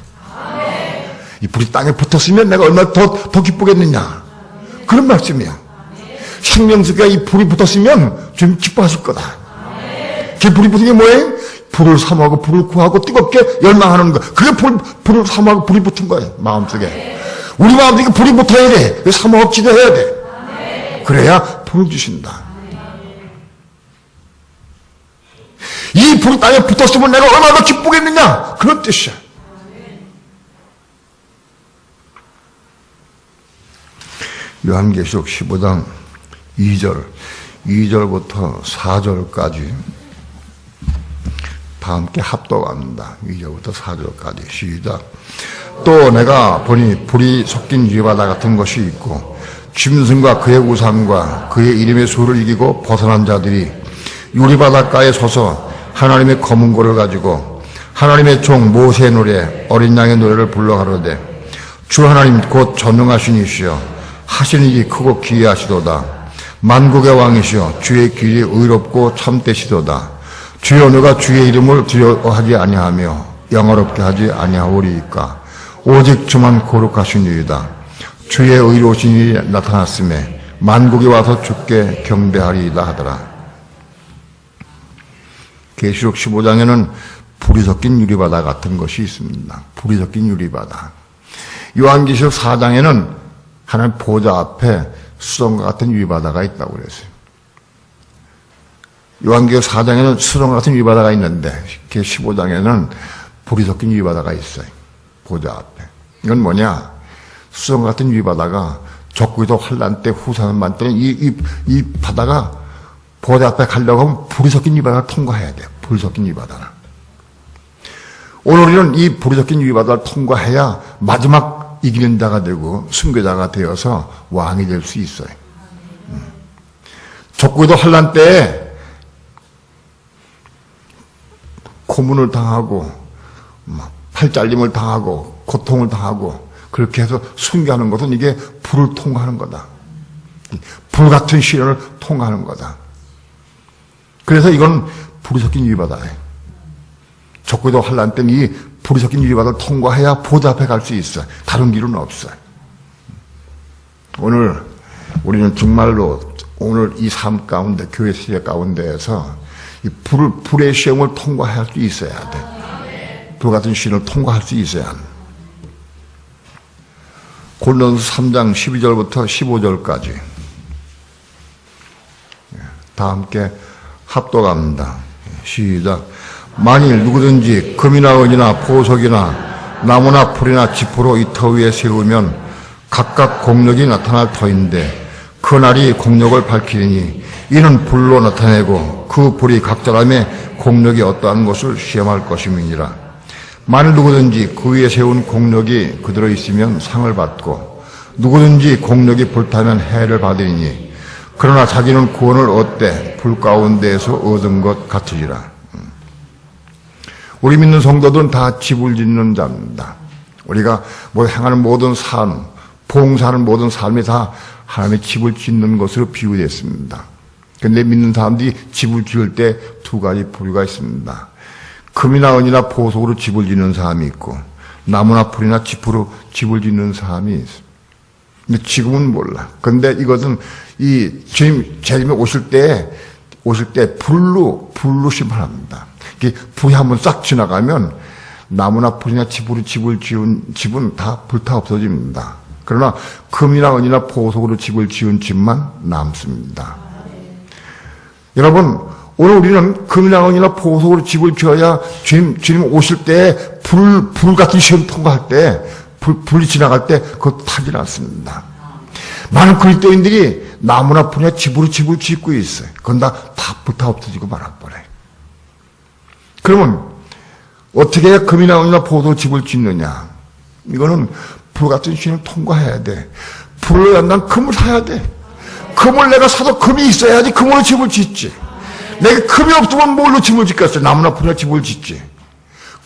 이 불이 땅에 붙었으면 내가 얼마나 더 기쁘겠느냐. 그런 말씀이야. 생명수가 이 불이 붙었으면 좀 기뻐하실 거다. 그 불이 붙은 게 뭐예요? 불을 사모하고 불을 구하고 뜨겁게 열망하는 거. 그게 불을 사모하고 불이 붙은 거예요. 마음속에. 우리 마음속에 불이 붙어야 돼. 사모하고 기도해야 돼. 그래야 불을 주신다. 이 불이 땅에 붙었으면 내가 얼마나 더 기쁘겠느냐. 그런 뜻이야. 요한계시록 15장 2절부터 4절까지 다 함께 합독합니다. 2절부터 4절까지 시작. 또 내가 보니 불이 섞인 유리바다 같은 것이 있고 짐승과 그의 우상과 그의 이름의 수를 이기고 벗어난 자들이 유리바닷가에 서서 하나님의 검은 고를 가지고 하나님의 종 모세의 노래 어린 양의 노래를 불러 가로되 주 하나님 곧 전능하신 이시여 하시는 일이 크고 기이하시도다. 만국의 왕이시여 주의 길이 의롭고 참되시도다. 주여 너가 주의 이름을 두려워하지 아니하며 영어롭게 하지 아니하오리이까. 오직 주만 거룩하신 이이다. 주의 의로우신 일이 나타났음에 만국이 와서 주께 경배하리이다 하더라. 계시록 15장에는 불이 섞인 유리바다 같은 것이 있습니다. 불이 섞인 유리바다. 요한계시록 4장에는 하나님 보좌 앞에 수정과 같은 유리바다가 있다고 그랬어요. 요한계시록 4장에는 수정과 같은 유리바다가 있는데 15장에는 불이 섞인 유리바다가 있어요. 보좌 앞에. 이건 뭐냐? 수정 같은 유리바다가 적구에서 환란 때 후산만 때는 이 바다가 보좌 앞에 가려고 하면 불이 섞인 유리바다를 통과해야 돼요. 불이 섞인 유리바다를. 오늘 우리는 이 불이 섞인 유리바다를 통과해야 마지막 이기는 자가 되고 순교자가 되어서 왕이 될 수 있어요. 적구에도 환란 때에 고문을 당하고 팔잘림을 당하고 고통을 당하고 그렇게 해서 순교하는 것은 이게 불을 통과하는 거다. 불같은 시련을 통과하는 거다. 그래서 이건 불이 섞인 유리바다예요. 적고도 환란 때 이 불이 섞인 유리바다를 통과해야 보좌 앞에 갈 수 있어요. 다른 길은 없어요. 오늘 우리는 정말로 오늘 이 삶 가운데, 교회 시대 가운데에서 이 불의 시험을 통과할 수 있어야 돼. 불 같은 시련을 통과할 수 있어야 돼. 고린도서 3장 12절부터 15절까지 다 함께 합독합니다. 시작. 만일 누구든지 금이나 은이나 보석이나 나무나 풀이나 지푸로 이 터 위에 세우면 각각 공력이 나타날 터인데 그 날이 공력을 밝히리니 이는 불로 나타내고 그 불이 각 사람의 공력이 어떠한 것을 시험할 것임이니라. 만일 누구든지 그 위에 세운 공력이 그대로 있으면 상을 받고 누구든지 공력이 불타면 해를 받으리니 그러나 자기는 구원을 얻되 불 가운데에서 얻은 것 같으리라. 우리 믿는 성도들은 다 집을 짓는 자입니다. 우리가 행하는 모든 삶, 봉사하는 모든 삶이 다 하나님의 집을 짓는 것으로 비유됐습니다. 그런데 믿는 사람들이 집을 지을 때 두 가지 부류가 있습니다. 금이나 은이나 보석으로 집을 짓는 사람이 있고 나무나 풀이나 지푸로 집을 짓는 사람이 있습니다. 근데 지금은 몰라. 그런데 이것은 이 주님이 오실 때 불로 심판합니다. 불이 한번 싹 지나가면 나무나 풀이나 집으로 집을 지은 집은 다 불타 없어집니다. 그러나 금이나 은이나 보석으로 집을 지은 집만 남습니다. 여러분, 오늘 우리는 금이나 은이나 보석으로 집을 지어야 주님 오실 때 불 같은 시험 통과할 때 불이 지나갈 때 그것 타지 않습니다. 많은 그리스도인들이 나무나 풀이나 집으로 집을 짓고 있어요. 그건 다 불타 없어지고 말아버려요. 그러면 어떻게 해야 금이나 은이나 보석으로 집을 짓느냐? 이거는 불 같은 시험을 통과해야 돼. 불로 연단 금을 사야 돼. 금을 내가 사도 금이 있어야지 금으로 집을 짓지. 내가 금이 없으면 뭘로 집을 짓겠어요? 나무나 풀이나 집을 짓지.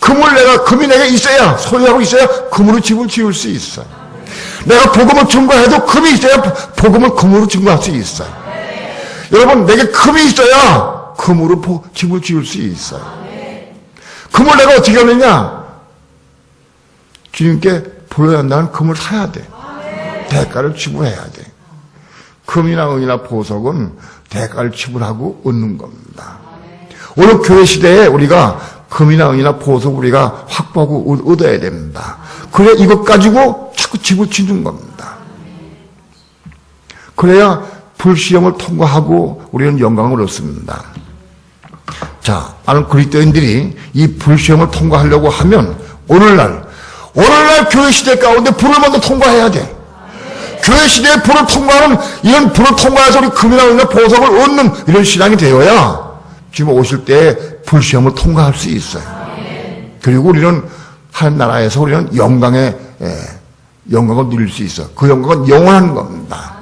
금이 내가 있어야, 소유하고 있어야 금으로 집을 지을 수 있어요. 내가 복음을 증거해도 금이 있어야 복음을 금으로 증거할 수 있어요. 여러분, 내게 금이 있어야 금으로 집을 지을 수 있어요. 금을 내가 어떻게 하느냐? 주님께 불러야 한다는 금을 사야 돼. 대가를 지불해야 돼. 금이나 은이나 보석은 대가를 지불하고 얻는 겁니다. 오늘 교회 시대에 우리가 금이나 은이나 보석 우리가 확보하고 얻어야 됩니다. 그래 이것 가지고 자꾸 집을 짓는 겁니다. 그래야 불시험을 통과하고 우리는 영광을 얻습니다. 자, 많은 그리스도인들이 이 불시험을 통과하려고 하면 오늘날 교회 시대 가운데 불을 먼저 통과해야 돼. 교회 시대에 불을 통과하는 이런 불을 통과해서 우리 금이나 은이나 보석을 얻는 이런 신앙이 되어야 지금 오실 때 불시험을 통과할 수 있어요. 그리고 우리는 하나님 나라에서 우리는 영광을 누릴 수 있어. 그 영광은 영원한 겁니다.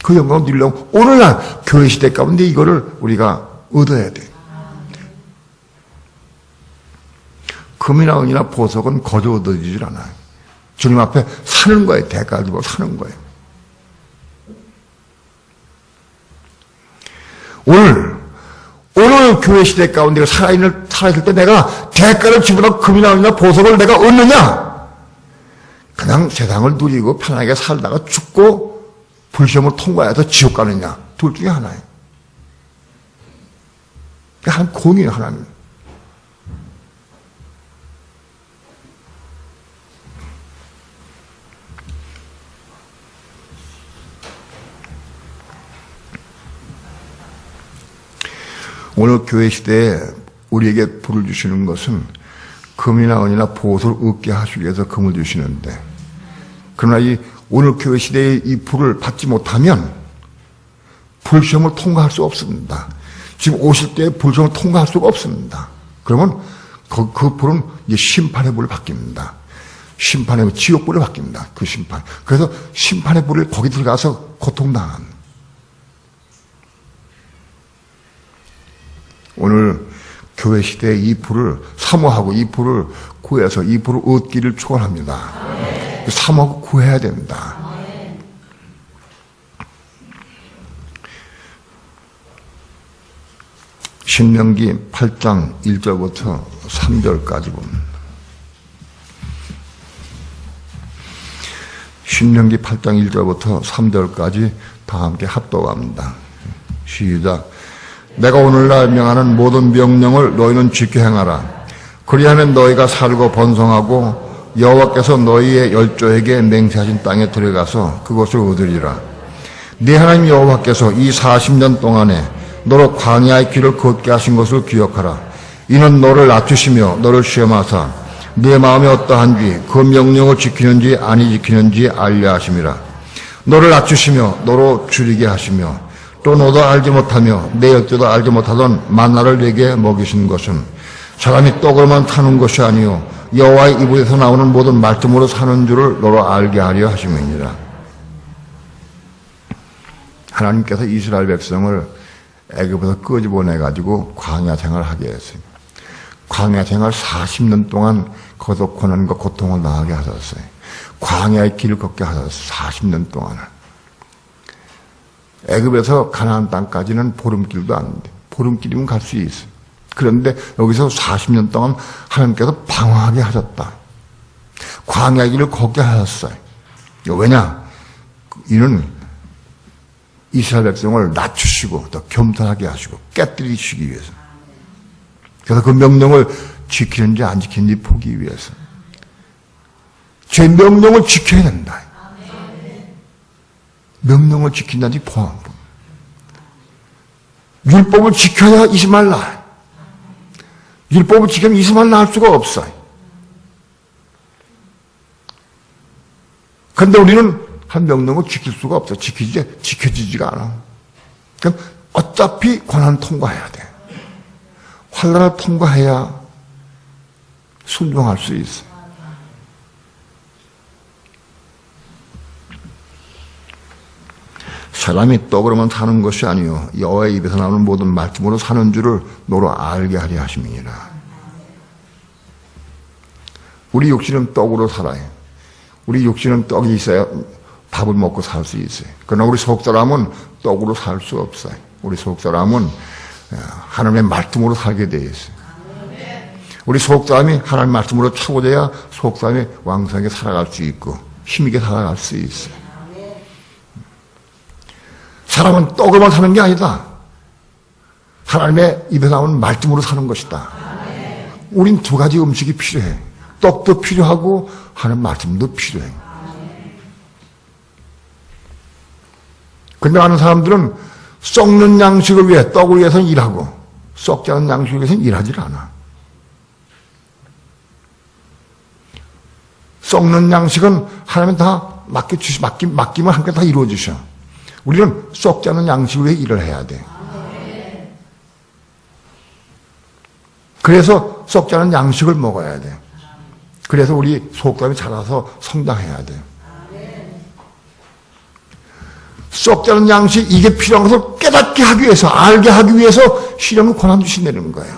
그 영광을 누리려면 오늘날 교회 시대 가운데 이거를 우리가 얻어야 돼. 금이나 은이나 보석은 거저 얻어지질 않아요. 주님 앞에 사는 거예요. 대가를 주고 사는 거예요. 오늘 교회 시대 가운데 살아있을 때 내가 대가를 지불하고 금이나 은이나 보석을 내가 얻느냐? 그냥 세상을 누리고 편하게 살다가 죽고 불시험을 통과해서 지옥 가느냐? 둘 중에 하나예요. 한 공이에요, 하나님. 오늘 교회 시대에 우리에게 불을 주시는 것은 금이나 은이나 보석을 얻게 하시기 위해서 금을 주시는데, 그러나 오늘 교회 시대에 이 불을 받지 못하면 불시험을 통과할 수 없습니다. 지금 오실 때 불시험을 통과할 수가 없습니다. 그러면 그 불은 이제 심판의 불을 바뀝니다. 심판의 지옥불을 바뀝니다. 그 심판. 그래서 심판의 불을 거기 들어가서 고통당한. 오늘 교회 시대에 이 불을 사모하고 이 불을 구해서 이 불을 얻기를 축원합니다. 사모하고 구해야 됩니다. 신명기 8장 1절부터 3절까지 봅니다. 신명기 8장 1절부터 3절까지 다 함께 합독합니다. 시작. 내가 오늘날 명하는 모든 명령을 너희는 지켜 행하라. 그리하면 너희가 살고 번성하고 여호와께서 너희의 열조에게 맹세하신 땅에 들어가서 그것을 얻으리라. 네 하나님 여호와께서 이 40년 동안에 너로 광야의 길을 걷게 하신 것을 기억하라. 이는 너를 낮추시며 너를 시험하사 네 마음이 어떠한지 그 명령을 지키는지 아니 지키는지 알려 하심이라. 너를 낮추시며 너로 줄이게 하시며 또 너도 알지 못하며 내 열조도 알지 못하던 만나를 내게 먹이신 것은 사람이 떡으로만 사는 것이 아니요 여호와의 입에서 나오는 모든 말씀으로 사는 줄을 너로 알게 하려 하심이니라. 하나님께서 이스라엘 백성을 애굽에서 끄집어내가지고 광야 생활을 하게 했어요. 광야 생활 40년 동안 거기서 고난과 고통을 당하게 하셨어요. 광야의 길을 걷게 하셨어요. 40년 동안을. 애굽에서 가나안 땅까지는 보름길도 안 돼. 보름길이면 갈 수 있어요. 그런데 여기서 40년 동안 하나님께서 방황하게 하셨다. 광야의 길을 걷게 하셨어요. 왜냐? 이는 이스라엘 백성을 낮추시고 더 겸손하게 하시고 깨뜨리시기 위해서. 그래서 그 명령을 지키는지 안 지키는지 보기 위해서. 제 명령을 지켜야 된다. 명령을 지킨다든지 포함. 율법을 지켜야 이스마엘 낳아요. 율법을 지키면 이스마엘 낳을 수가 없어요. 그런데 우리는 한 명령을 지킬 수가 없어. 지켜지지가 않아. 그럼 어차피 고난을 통과해야 돼. 환난을 통과해야 순종할 수 있어. 사람이 떡으로만 사는 것이 아니요 여호와의 입에서 나오는 모든 말씀으로 사는 줄을 너로 알게 하려 하심이니라. 우리 육신은 떡으로 살아요. 우리 육신은 떡이 있어야 밥을 먹고 살 수 있어요. 그러나 우리 속사람은 떡으로 살 수 없어요. 우리 속사람은 하나님의 말씀으로 살게 되어 있어요. 우리 속사람이 하나님의 말씀으로 차고돼야 속사람이 왕성하게 살아갈 수 있고 힘있게 살아갈 수 있어요. 사람은 떡으로만 사는 게 아니다. 하나님의 입에 나오는 말씀으로 사는 것이다. 우린 두 가지 음식이 필요해. 떡도 필요하고 하나님 말씀도 필요해. 근데 많은 사람들은 썩는 양식을 위해 떡을 위해서는 일하고 썩지 않은 양식을 위해서는 일하지 않아. 썩는 양식은 하나님은 다 맡기면 함께 다 이루어지셔. 우리는 썩지 않은 양식을 위해 일을 해야 돼. 그래서 썩지 않은 양식을 먹어야 돼. 그래서 우리 속담이 자라서 성장해야 돼. 썩지 않은 양식, 이게 필요한 것을 깨닫게 하기 위해서, 알게 하기 위해서 시련을 고난 주신다는 거예요.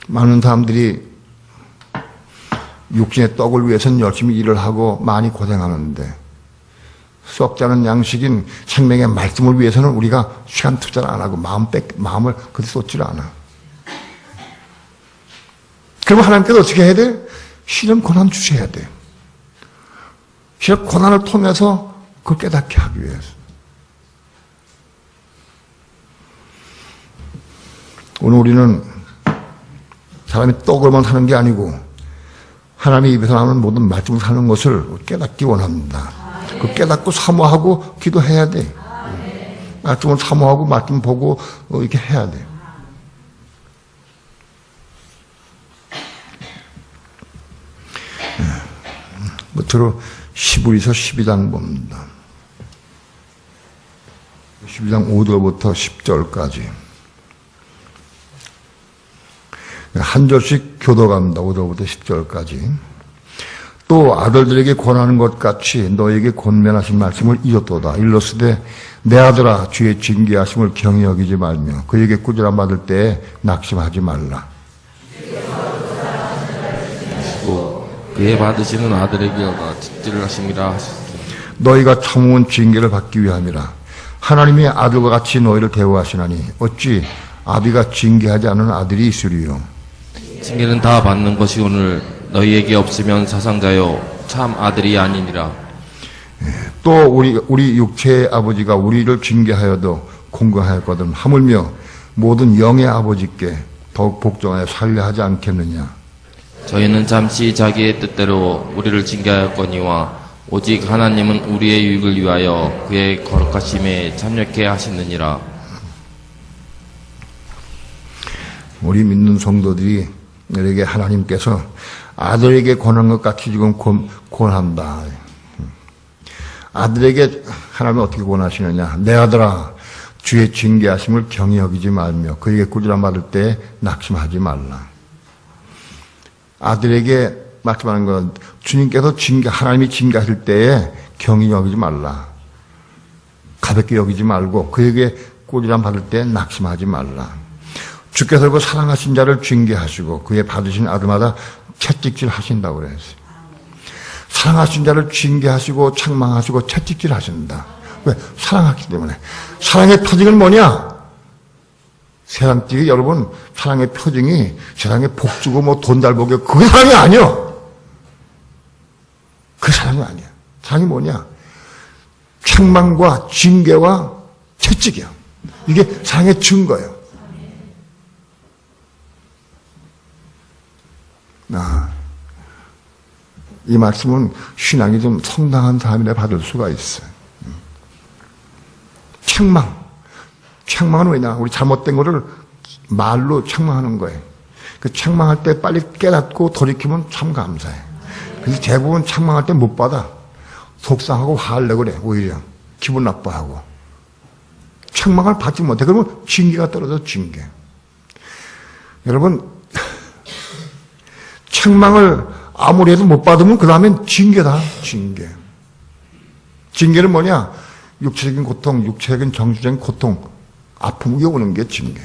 많은 사람들이 육신의 떡을 위해서는 열심히 일을 하고 많이 고생하는데 썩지 않은 양식인 생명의 말씀을 위해서는 우리가 시간 투자를 안 하고 마음을 그렇게 쏟지를 않아. 그러면 하나님께서 어떻게 해야 돼? 시련 고난 주셔야 돼. 시련 고난을 통해서 그걸 깨닫게 하기 위해서. 오늘 우리는 사람이 떡으로만 사는 게 아니고 하나님의 입에서 나오는 모든 말씀을 사는 것을 깨닫기 원합니다. 그 깨닫고 사모하고 기도해야 돼. 말씀을 사모하고 말씀 보고 이렇게 해야 돼. 끝으로 히브리서 12장 봅니다. 12장 5절부터 10절까지 한 절씩 교도갑니다. 5절부터 10절까지. 또 아들들에게 권하는 것 같이 너에게 권면하신 말씀을 잊었도다. 일렀으되 내 아들아 주의 징계하심을 경히 여기지 말며 그에게 꾸지람 받을 때에 낙심하지 말라. 또 그의 받으시는 아들에게가 직질을 하심이라 하셨으니 너희가 참으면 징계를 받기 위함이라. 하나님이 아들과 같이 너희를 대우하시나니 어찌 아비가 징계하지 않은 아들이 있으리요. 징계는 다 받는 것이 오늘 너희에게 없으면 사상자요 참 아들이 아니니라. 또 우리 육체의 아버지가 우리를 징계하여도 공경하였거든 하물며 모든 영의 아버지께 더욱 복종하여 살려 하지 않겠느냐. 저희는 잠시 자기의 뜻대로 우리를 징계하였거니와 오직 하나님은 우리의 유익을 위하여 그의 거룩하심에 참여케 하시느니라. 우리 믿는 성도들이 우리에게 하나님께서 아들에게 권한 것 같이 지금 권한다. 아들에게 하나님은 어떻게 권하시느냐. 내 아들아 주의 징계하심을 경히 여기지 말며 그에게 꾸지람 받을 때 낙심하지 말라. 아들에게 말씀하는 건 주님께서 하나님이 징계하실 때에 경히 여기지 말라. 가볍게 여기지 말고 그에게 꾸지람 받을 때 낙심하지 말라. 주께서 그 사랑하신 자를 징계하시고 그의 받으신 아들마다 채찍질 하신다고 그랬어요. 사랑하신 자를 징계하시고 책망하시고 채찍질 하신다. 왜? 사랑하기 때문에. 사랑의 표징은 뭐냐? 세상 띠 여러분 사랑의 표징이 세상에 복 주고 뭐 돈 잘 벌게 그게 사랑이 아니요. 그 사랑이 아니야. 사랑이 뭐냐? 책망과 징계와 채찍이야. 이게 사랑의 증거예요. 이 말씀은 신앙이 좀 성당한 사람이라 받을 수가 있어요. 책망은 왜냐? 우리 잘못된 거를 말로 책망하는 거예요. 그 책망할 때 빨리 깨닫고 돌이키면 참 감사해. 근데 대부분 책망할 때 못 받아. 속상하고 화를 내고 그래, 오히려. 기분 나빠하고. 책망을 받지 못해. 그러면 징계가 떨어져, 징계. 여러분, 책망을 아무리 해도 못 받으면 그 다음엔 징계다, 징계. 징계는 뭐냐? 육체적인 고통, 육체적인 정신적인 고통, 아픔이 오는 게 징계.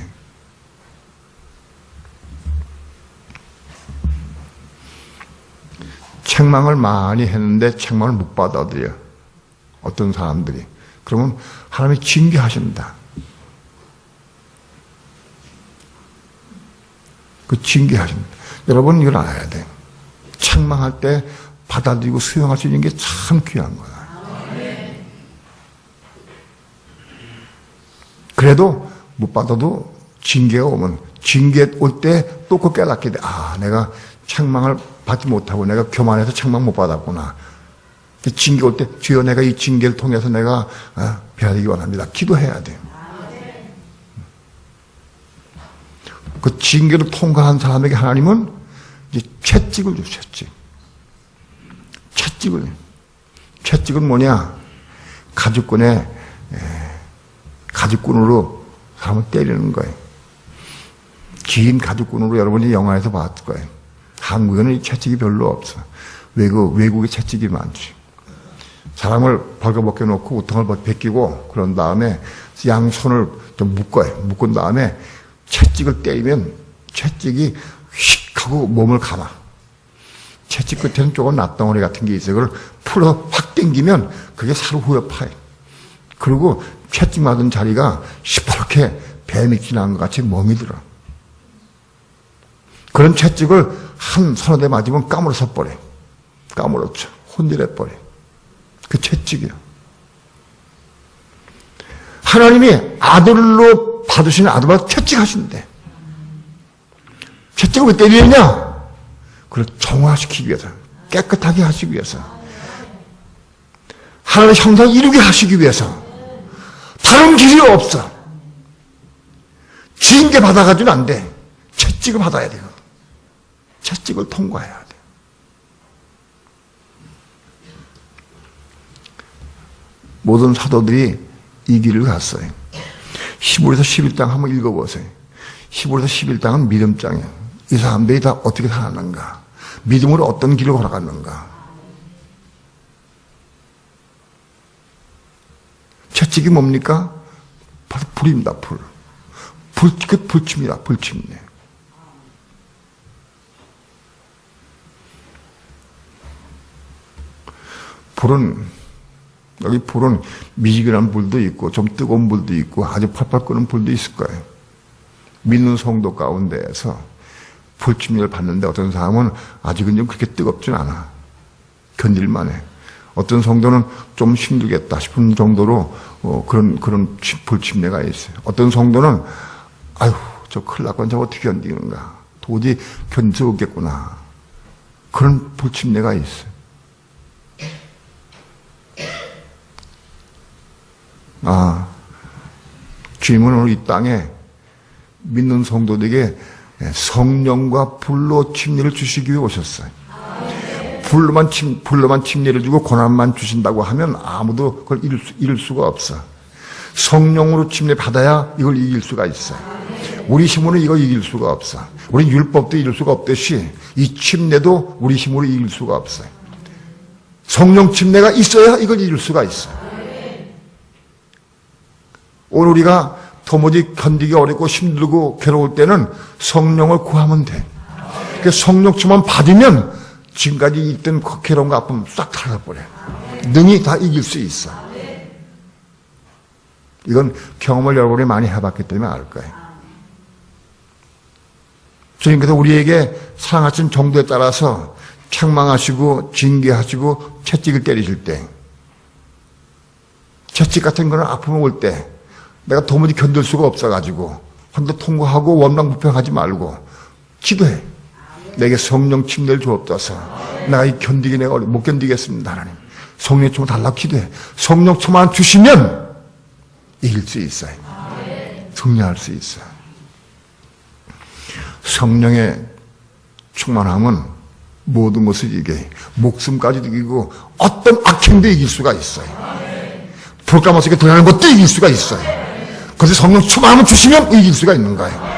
책망을 많이 했는데 책망을 못 받아들여. 어떤 사람들이. 그러면 하나님이 징계하신다. 그 징계하신다. 여러분 이걸 알아야 돼. 책망할 때 받아들이고 수용할 수 있는 게 참 귀한 거야. 그래도 못 받아도 징계가 오면 징계 올 때 또 그 깨닫게 돼. 아, 내가 책망을 받지 못하고 내가 교만해서 책망 못 받았구나. 징계 올 때 주여 내가 이 징계를 통해서 내가 배워되기 원합니다. 기도해야 돼. 그 징계를 통과한 사람에게 하나님은 이제 채찍을 줘, 채찍은 뭐냐? 가죽끈으로 사람을 때리는 거예요. 긴 가죽끈으로 여러분이 영화에서 봤을 거예요. 한국에는 이 채찍이 별로 없어. 외국에 채찍이 많지. 사람을 벌거벗겨 놓고 우통을 벗기고 그런 다음에 양손을 좀 묶어요. 묶은 다음에 채찍을 때리면 채찍이 휙 하고 몸을 감아. 채찍 끝에는 조금 낫덩어리 같은 게 있어요. 그걸 풀어 확 당기면 그게 사로 후려 파요. 그리고 채찍 맞은 자리가 시퍼렇게 뱀이 지나간 것 같이 멍이 들어. 그런 채찍을 한 서너 대 맞으면 까물어서 버려. 까물어쳐. 혼질해 버려. 그 채찍이요. 하나님이 아들로 받으신 아들과 채찍하신대. 채찍을 왜 때리느냐? 그걸 정화시키기 위해서, 깨끗하게 하시기 위해서, 하나님의 형상을 이루게 하시기 위해서. 다른 길이 없어. 징계 받아가지고는 안 돼. 채찍을 받아야 돼요. 채찍을 통과해야 돼. 모든 사도들이 이 길을 갔어요. 히브리서 11장 한번 읽어보세요. 히브리서 11장은 믿음장이에요. 이 사람들이 다 어떻게 살았는가? 믿음으로 어떤 길을 걸어갔는가? 채찍이 뭡니까? 바로 불입니다, 불. 그 불침이라, 불침이네. 여기 불은 미지근한 불도 있고, 좀 뜨거운 불도 있고, 아주 팔팔 끄는 불도 있을 거예요. 믿는 성도 가운데에서 불침을 받는데 어떤 사람은 아직은 좀 그렇게 뜨겁진 않아. 견딜만 해. 어떤 성도는 좀 힘들겠다 싶은 정도로 그런 불침례가 있어요. 어떤 성도는 아유 저 큰일 났건 저거 어떻게 견디는가. 도저히 견딜 수 없겠구나. 그런 불침례가 있어요. 주님은 오늘 이 땅에 믿는 성도들에게 성령과 불로 침례를 주시기 위해 오셨어요. 불로만 침례를 주고 고난만 주신다고 하면 아무도 그걸 이룰 수가 없어. 성령으로 침례 받아야 이걸 이길 수가 있어요. 우리 힘으로는 이걸 이길 수가 없어. 우리 율법도 이길 수가 없듯이 이 침례도 우리 힘으로 이길 수가 없어요. 성령 침례가 있어야 이걸 이길 수가 있어요. 오늘 우리가 도무지 견디기 어렵고 힘들고 괴로울 때는 성령을 구하면 돼. 그 성령 충만 받으면 지금까지 있던 괴로움과 아픔 싹 사라져버려. 능히 다 이길 수 있어. 이건 경험을 여러분이 많이 해봤기 때문에 알 거예요. 주님께서 우리에게 사랑하신 정도에 따라서 책망하시고 징계하시고 채찍을 때리실 때, 채찍 같은 거는 아픔이 올 때 내가 도무지 견딜 수가 없어가지고 혼자 통과하고 원망불평하지 말고 기도해. 내게 성령 침례를 주옵소서. 내가 내가 못 견디겠습니다, 하나님. 성령 충만 달라고 기도해. 성령 충만 주시면 이길 수 있어요. 승리할 수 있어요. 성령의 충만함은 모든 것을 이게 목숨까지도 이기고 어떤 악행도 이길 수가 있어요. 불 까먹게 들어가는 것도 이길 수가 있어요. 그래서 성령 충만함을 주시면 이길 수가 있는 거예요.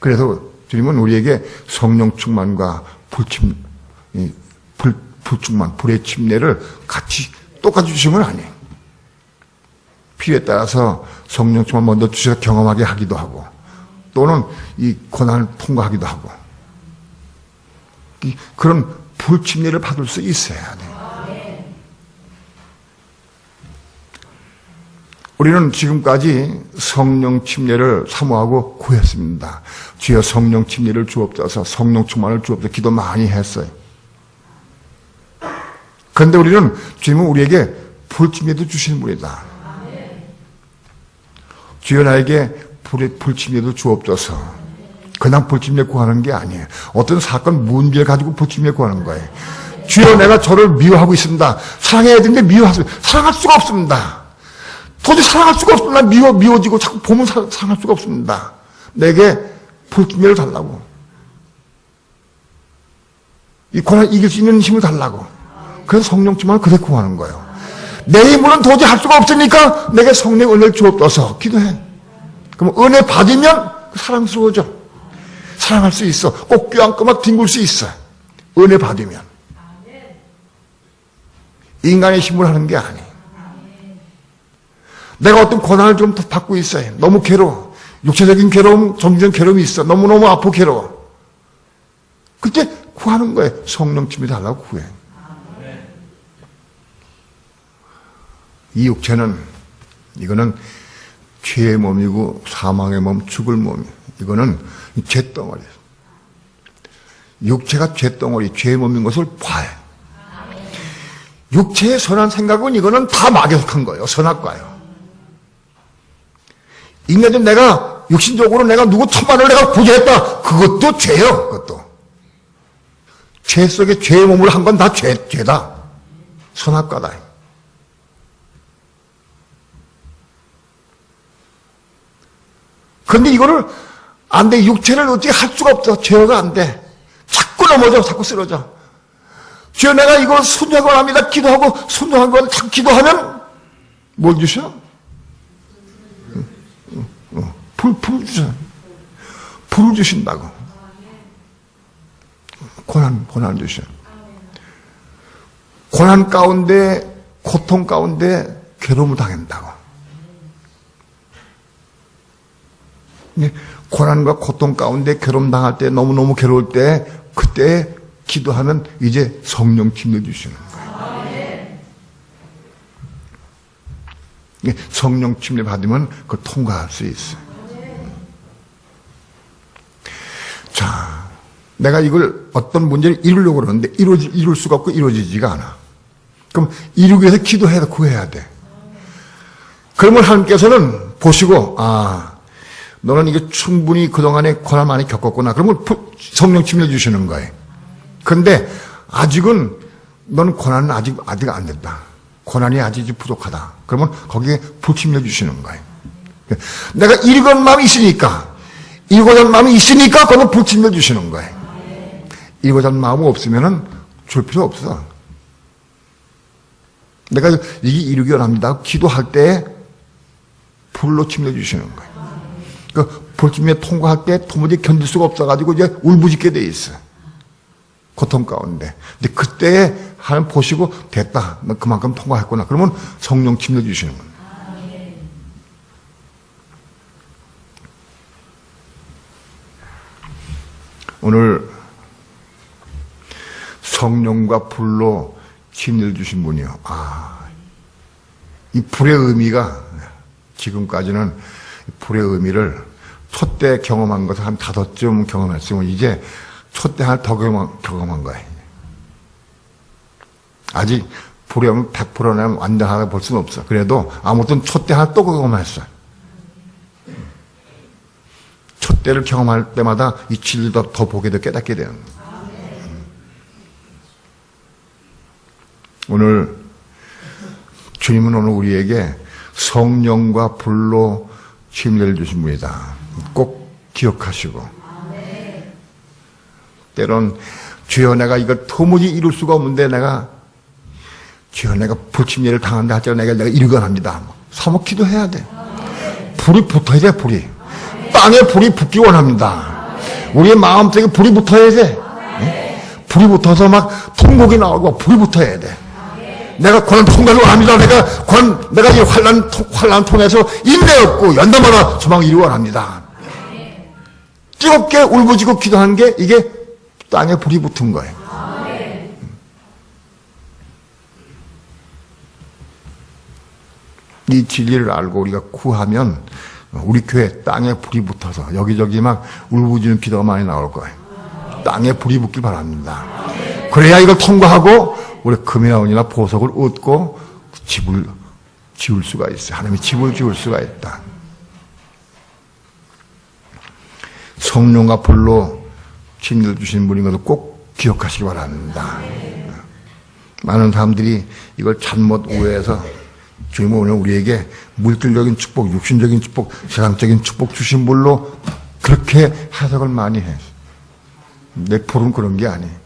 그래서 주님은 우리에게 성령 충만과 불충만, 불의 침례를 똑같이 주시면 아니에요. 필요에 따라서 성령 충만 먼저 주셔서 경험하게 하기도 하고, 또는 이 고난을 통과하기도 하고, 그런 불침례를 받을 수 있어야 돼요. 우리는 지금까지 성령 침례를 사모하고 구했습니다. 주여 성령 침례를 주옵소서, 성령 충만을 주옵소서 기도 많이 했어요. 그런데 우리는 주님은 우리에게 불침례도 주시는 분이다. 주여 나에게 불침례도 주옵소서. 그냥 불침례 구하는 게 아니에요. 어떤 사건 문제를 가지고 불침례 구하는 거예요. 주여 내가 저를 미워하고 있습니다. 사랑해야 되는데 미워하세요. 사랑할 수가 없습니다. 도저히 사랑할 수가 없습니다. 미워지고 자꾸 보면 사랑할 수가 없습니다. 내게 불침례를 달라고. 이 고난 이길 수 있는 힘을 달라고. 그래서 성령 충만을 그렇게 구하는 거예요. 내 힘으로는 도저히 할 수가 없으니까 내게 성령 은혜를 주옵소서 기도해. 그럼 은혜 받으면 사랑스러워져. 사랑할 수 있어. 꼭 껴안고 막 뒹굴 수 있어. 은혜 받으면. 인간의 힘으로 하는 게 아니에요. 내가 어떤 고난을 좀 받고 있어요. 너무 괴로워. 육체적인 괴로움, 정신적인 괴로움이 있어. 너무너무 아프고 괴로워. 그때 구하는 거예요. 성령 침례 달라고 구해. 이 육체는, 이거는 죄의 몸이고 사망의 몸, 죽을 몸이에요. 이거는 죄덩어리예요. 육체가 죄덩어리, 죄의 몸인 것을 봐요. 육체의 선한 생각은 이거는 다 마귀에 속한 거예요. 선악과예요. 인간적으로 내가 육신적으로 내가 누구 천만을 내가 구제했다. 그것도 죄요. 그것도 죄 속에 죄의 몸을 한 건 다 죄다. 선악과다. 그런데 이거를 안 돼. 육체를 어떻게 할 수가 없어. 제어가 안 돼. 자꾸 넘어져. 자꾸 쓰러져. 주여 내가 이거 순종을 합니다. 기도하고 순종한 건 다 기도하면 뭘 주셔? 불 주셔. 불을 주신다고. 고난 주셔. 고난 가운데, 고통 가운데 괴로움을 당한다고. 고난과 고통 가운데 괴로움 당할 때, 너무너무 괴로울 때, 그때 기도하면 이제 성령 침례 주시는 거예요. 성령 침례 받으면 그걸 통과할 수 있어요. 자, 내가 이걸 어떤 문제를 이루려고 그러는데 이룰 수가 없고 이루어지지가 않아. 그럼 이루기 위해서 기도해야 돼, 구해야 돼. 그러면 하나님께서는 보시고, 너는 이게 충분히 그동안에 고난 많이 겪었구나. 그러면 성령 침례 주시는 거예요. 근데 아직은 너는 고난은 아직 안 됐다. 고난이 아직 부족하다. 그러면 거기에 불침례 주시는 거예요. 내가 이루고자 하는 마음이 있으니까, 그러면 불침례 주시는 거예요. 이루고자 하는 마음이 없으면은 줄 필요 없어. 내가 이게 이루기 원합니다. 기도할 때 불로 침례 주시는 거예요. 그 불침례 통과할 때 도무지 견딜 수가 없어가지고 이제 울부짖게 돼 있어. 고통 가운데. 근데 그때 하나님 보시고 됐다. 너 그만큼 통과했구나. 그러면 성령 침례 주시는 겁니다. 오늘 성령과 불로 침례를 주신 분이요. 이 불의 의미가 지금까지는 불의 의미를 촛대 경험한 것을 한 5쯤 경험했으면 이제 촛대 하나 더 경험한 거예요. 아직 불의 의미 100%는 완전하게 볼 수는 없어. 그래도 아무튼 촛대 하나 또 경험했어. 촛대를 경험할 때마다 이 진리도 더 보게 돼 깨닫게 되는 거예요. 오늘 주님은 오늘 우리에게 성령과 불로 침례를 주신 분이다. 꼭 기억하시고. 때론 주여 내가 이걸 도무지 이룰 수가 없는데 주여 내가 불침례를 당한다 할지라도 내가 이루건 합니다. 사모 기도해야 돼. 불이 붙어야 돼. 불이. 땅에 불이 붙기 원합니다. 우리의 마음속에 불이 붙어야 돼. 불이 붙어서 막 통곡이 나오고 불이 붙어야 돼. 내가 고난 통과를 원합니다. 내가 이 환란 통해서 인내 없고 연단마다 소망 이루어 원합니다. 뜨겁게 울부짖고 기도하는 게 이게 땅에 불이 붙은 거예요. 이 진리를 알고 우리가 구하면 우리 교회 땅에 불이 붙어서 여기저기 막 울부짖는 기도가 많이 나올 거예요. 땅에 불이 붙길 바랍니다. 그래야 이걸 통과하고 우리 금이나온이나 보석을 얻고 집을 지을 수가 있어요. 하나님이 집을 지을 수가 있다. 성령과 불로 침례를 주시는 분인 것을 꼭 기억하시기 바랍니다. 많은 사람들이 이걸 잘못 오해해서 주님은 오늘 우리에게 물질적인 축복, 육신적인 축복, 세상적인 축복 주신 분로 그렇게 해석을 많이 해. 내 불은 그런 게 아니에요.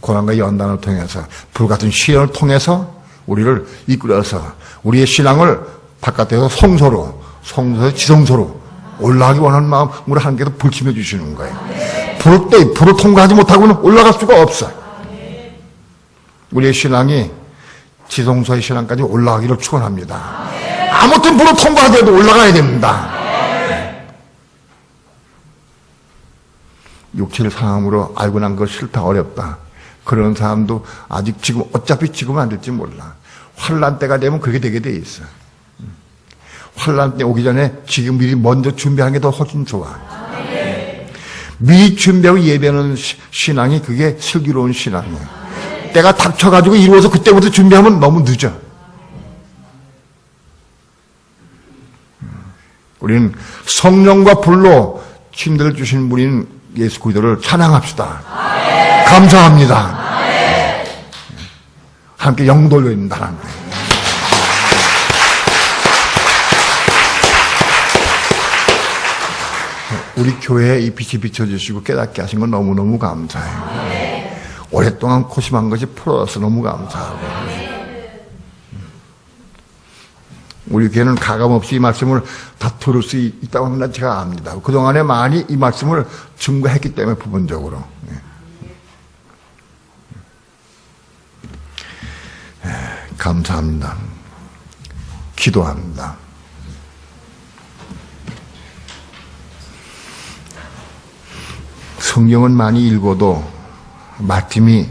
고난과 연단을 통해서 불같은 시련을 통해서 우리를 이끌어서 우리의 신앙을 바깥에서 성소에서 지성소로 올라가기 원하는 마음으로 하나님께서 불침해 주시는 거예요. 불을 통과하지 못하고는 올라갈 수가 없어요. 우리의 신앙이 지성소의 신앙까지 올라가기를 축원합니다. 아무튼 불을 통과하더라도 올라가야 됩니다. 육체를 상함으로 알고 난 거 싫다, 어렵다. 그런 사람도 아직 어차피 지금은 안 될지 몰라. 환란 때가 되면 그렇게 되게 돼 있어. 환란 때 오기 전에 지금 미리 먼저 준비하는 게 더 훨씬 좋아. 미리 준비하고 예배하는 신앙이 그게 슬기로운 신앙이야. 때가 닥쳐가지고 이루어서 그때부터 준비하면 너무 늦어. 우리는 성령과 불로 침례를 주신 분인 예수 그리스도를 찬양합시다. 감사합니다. 함께 영 돌려입니다. 우리 교회에 이 빛이 비춰주시고 깨닫게 하신 건 너무너무 감사해요. 오랫동안 고심한 것이 풀어져서 너무 감사하고. 우리 교회는 가감없이 이 말씀을 다 들을 수 있다고 하는 제가 압니다. 그동안에 많이 이 말씀을 증거했기 때문에 부분적으로. 감사합니다. 기도합니다. 성경은 많이 읽어도 말씀이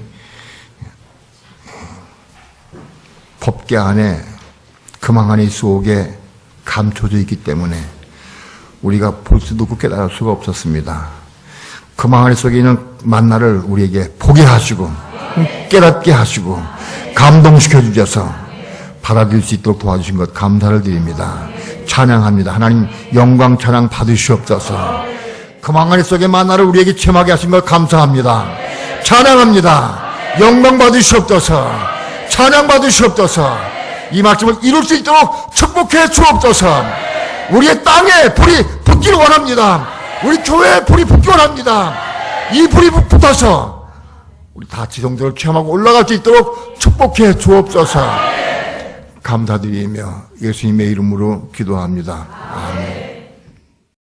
법계 안에 금왕아니 속에 감춰져 있기 때문에 우리가 볼 수도 없고 깨달을 수가 없었습니다. 금왕아니 속에 있는 만나를 우리에게 보게 하시고 깨닫게 하시고 감동시켜 주셔서 받아들일 수 있도록 도와주신 것 감사를 드립니다. 찬양합니다. 하나님 영광 찬양 받으시옵소서. 금왕아니 속의 만나를 우리에게 체험하게 하신 것 감사합니다. 찬양합니다. 영광 받으시옵소서. 찬양 받으시옵소서. 이 말씀을 이룰 수 있도록 축복해 주옵소서. 우리의 땅에 불이 붙기를 원합니다. 우리 교회에 불이 붙기 원합니다. 이 불이 붙어서 우리 다 지성들을 체험하고 올라갈 수 있도록 축복해 주옵소서. 감사드리며 예수님의 이름으로 기도합니다.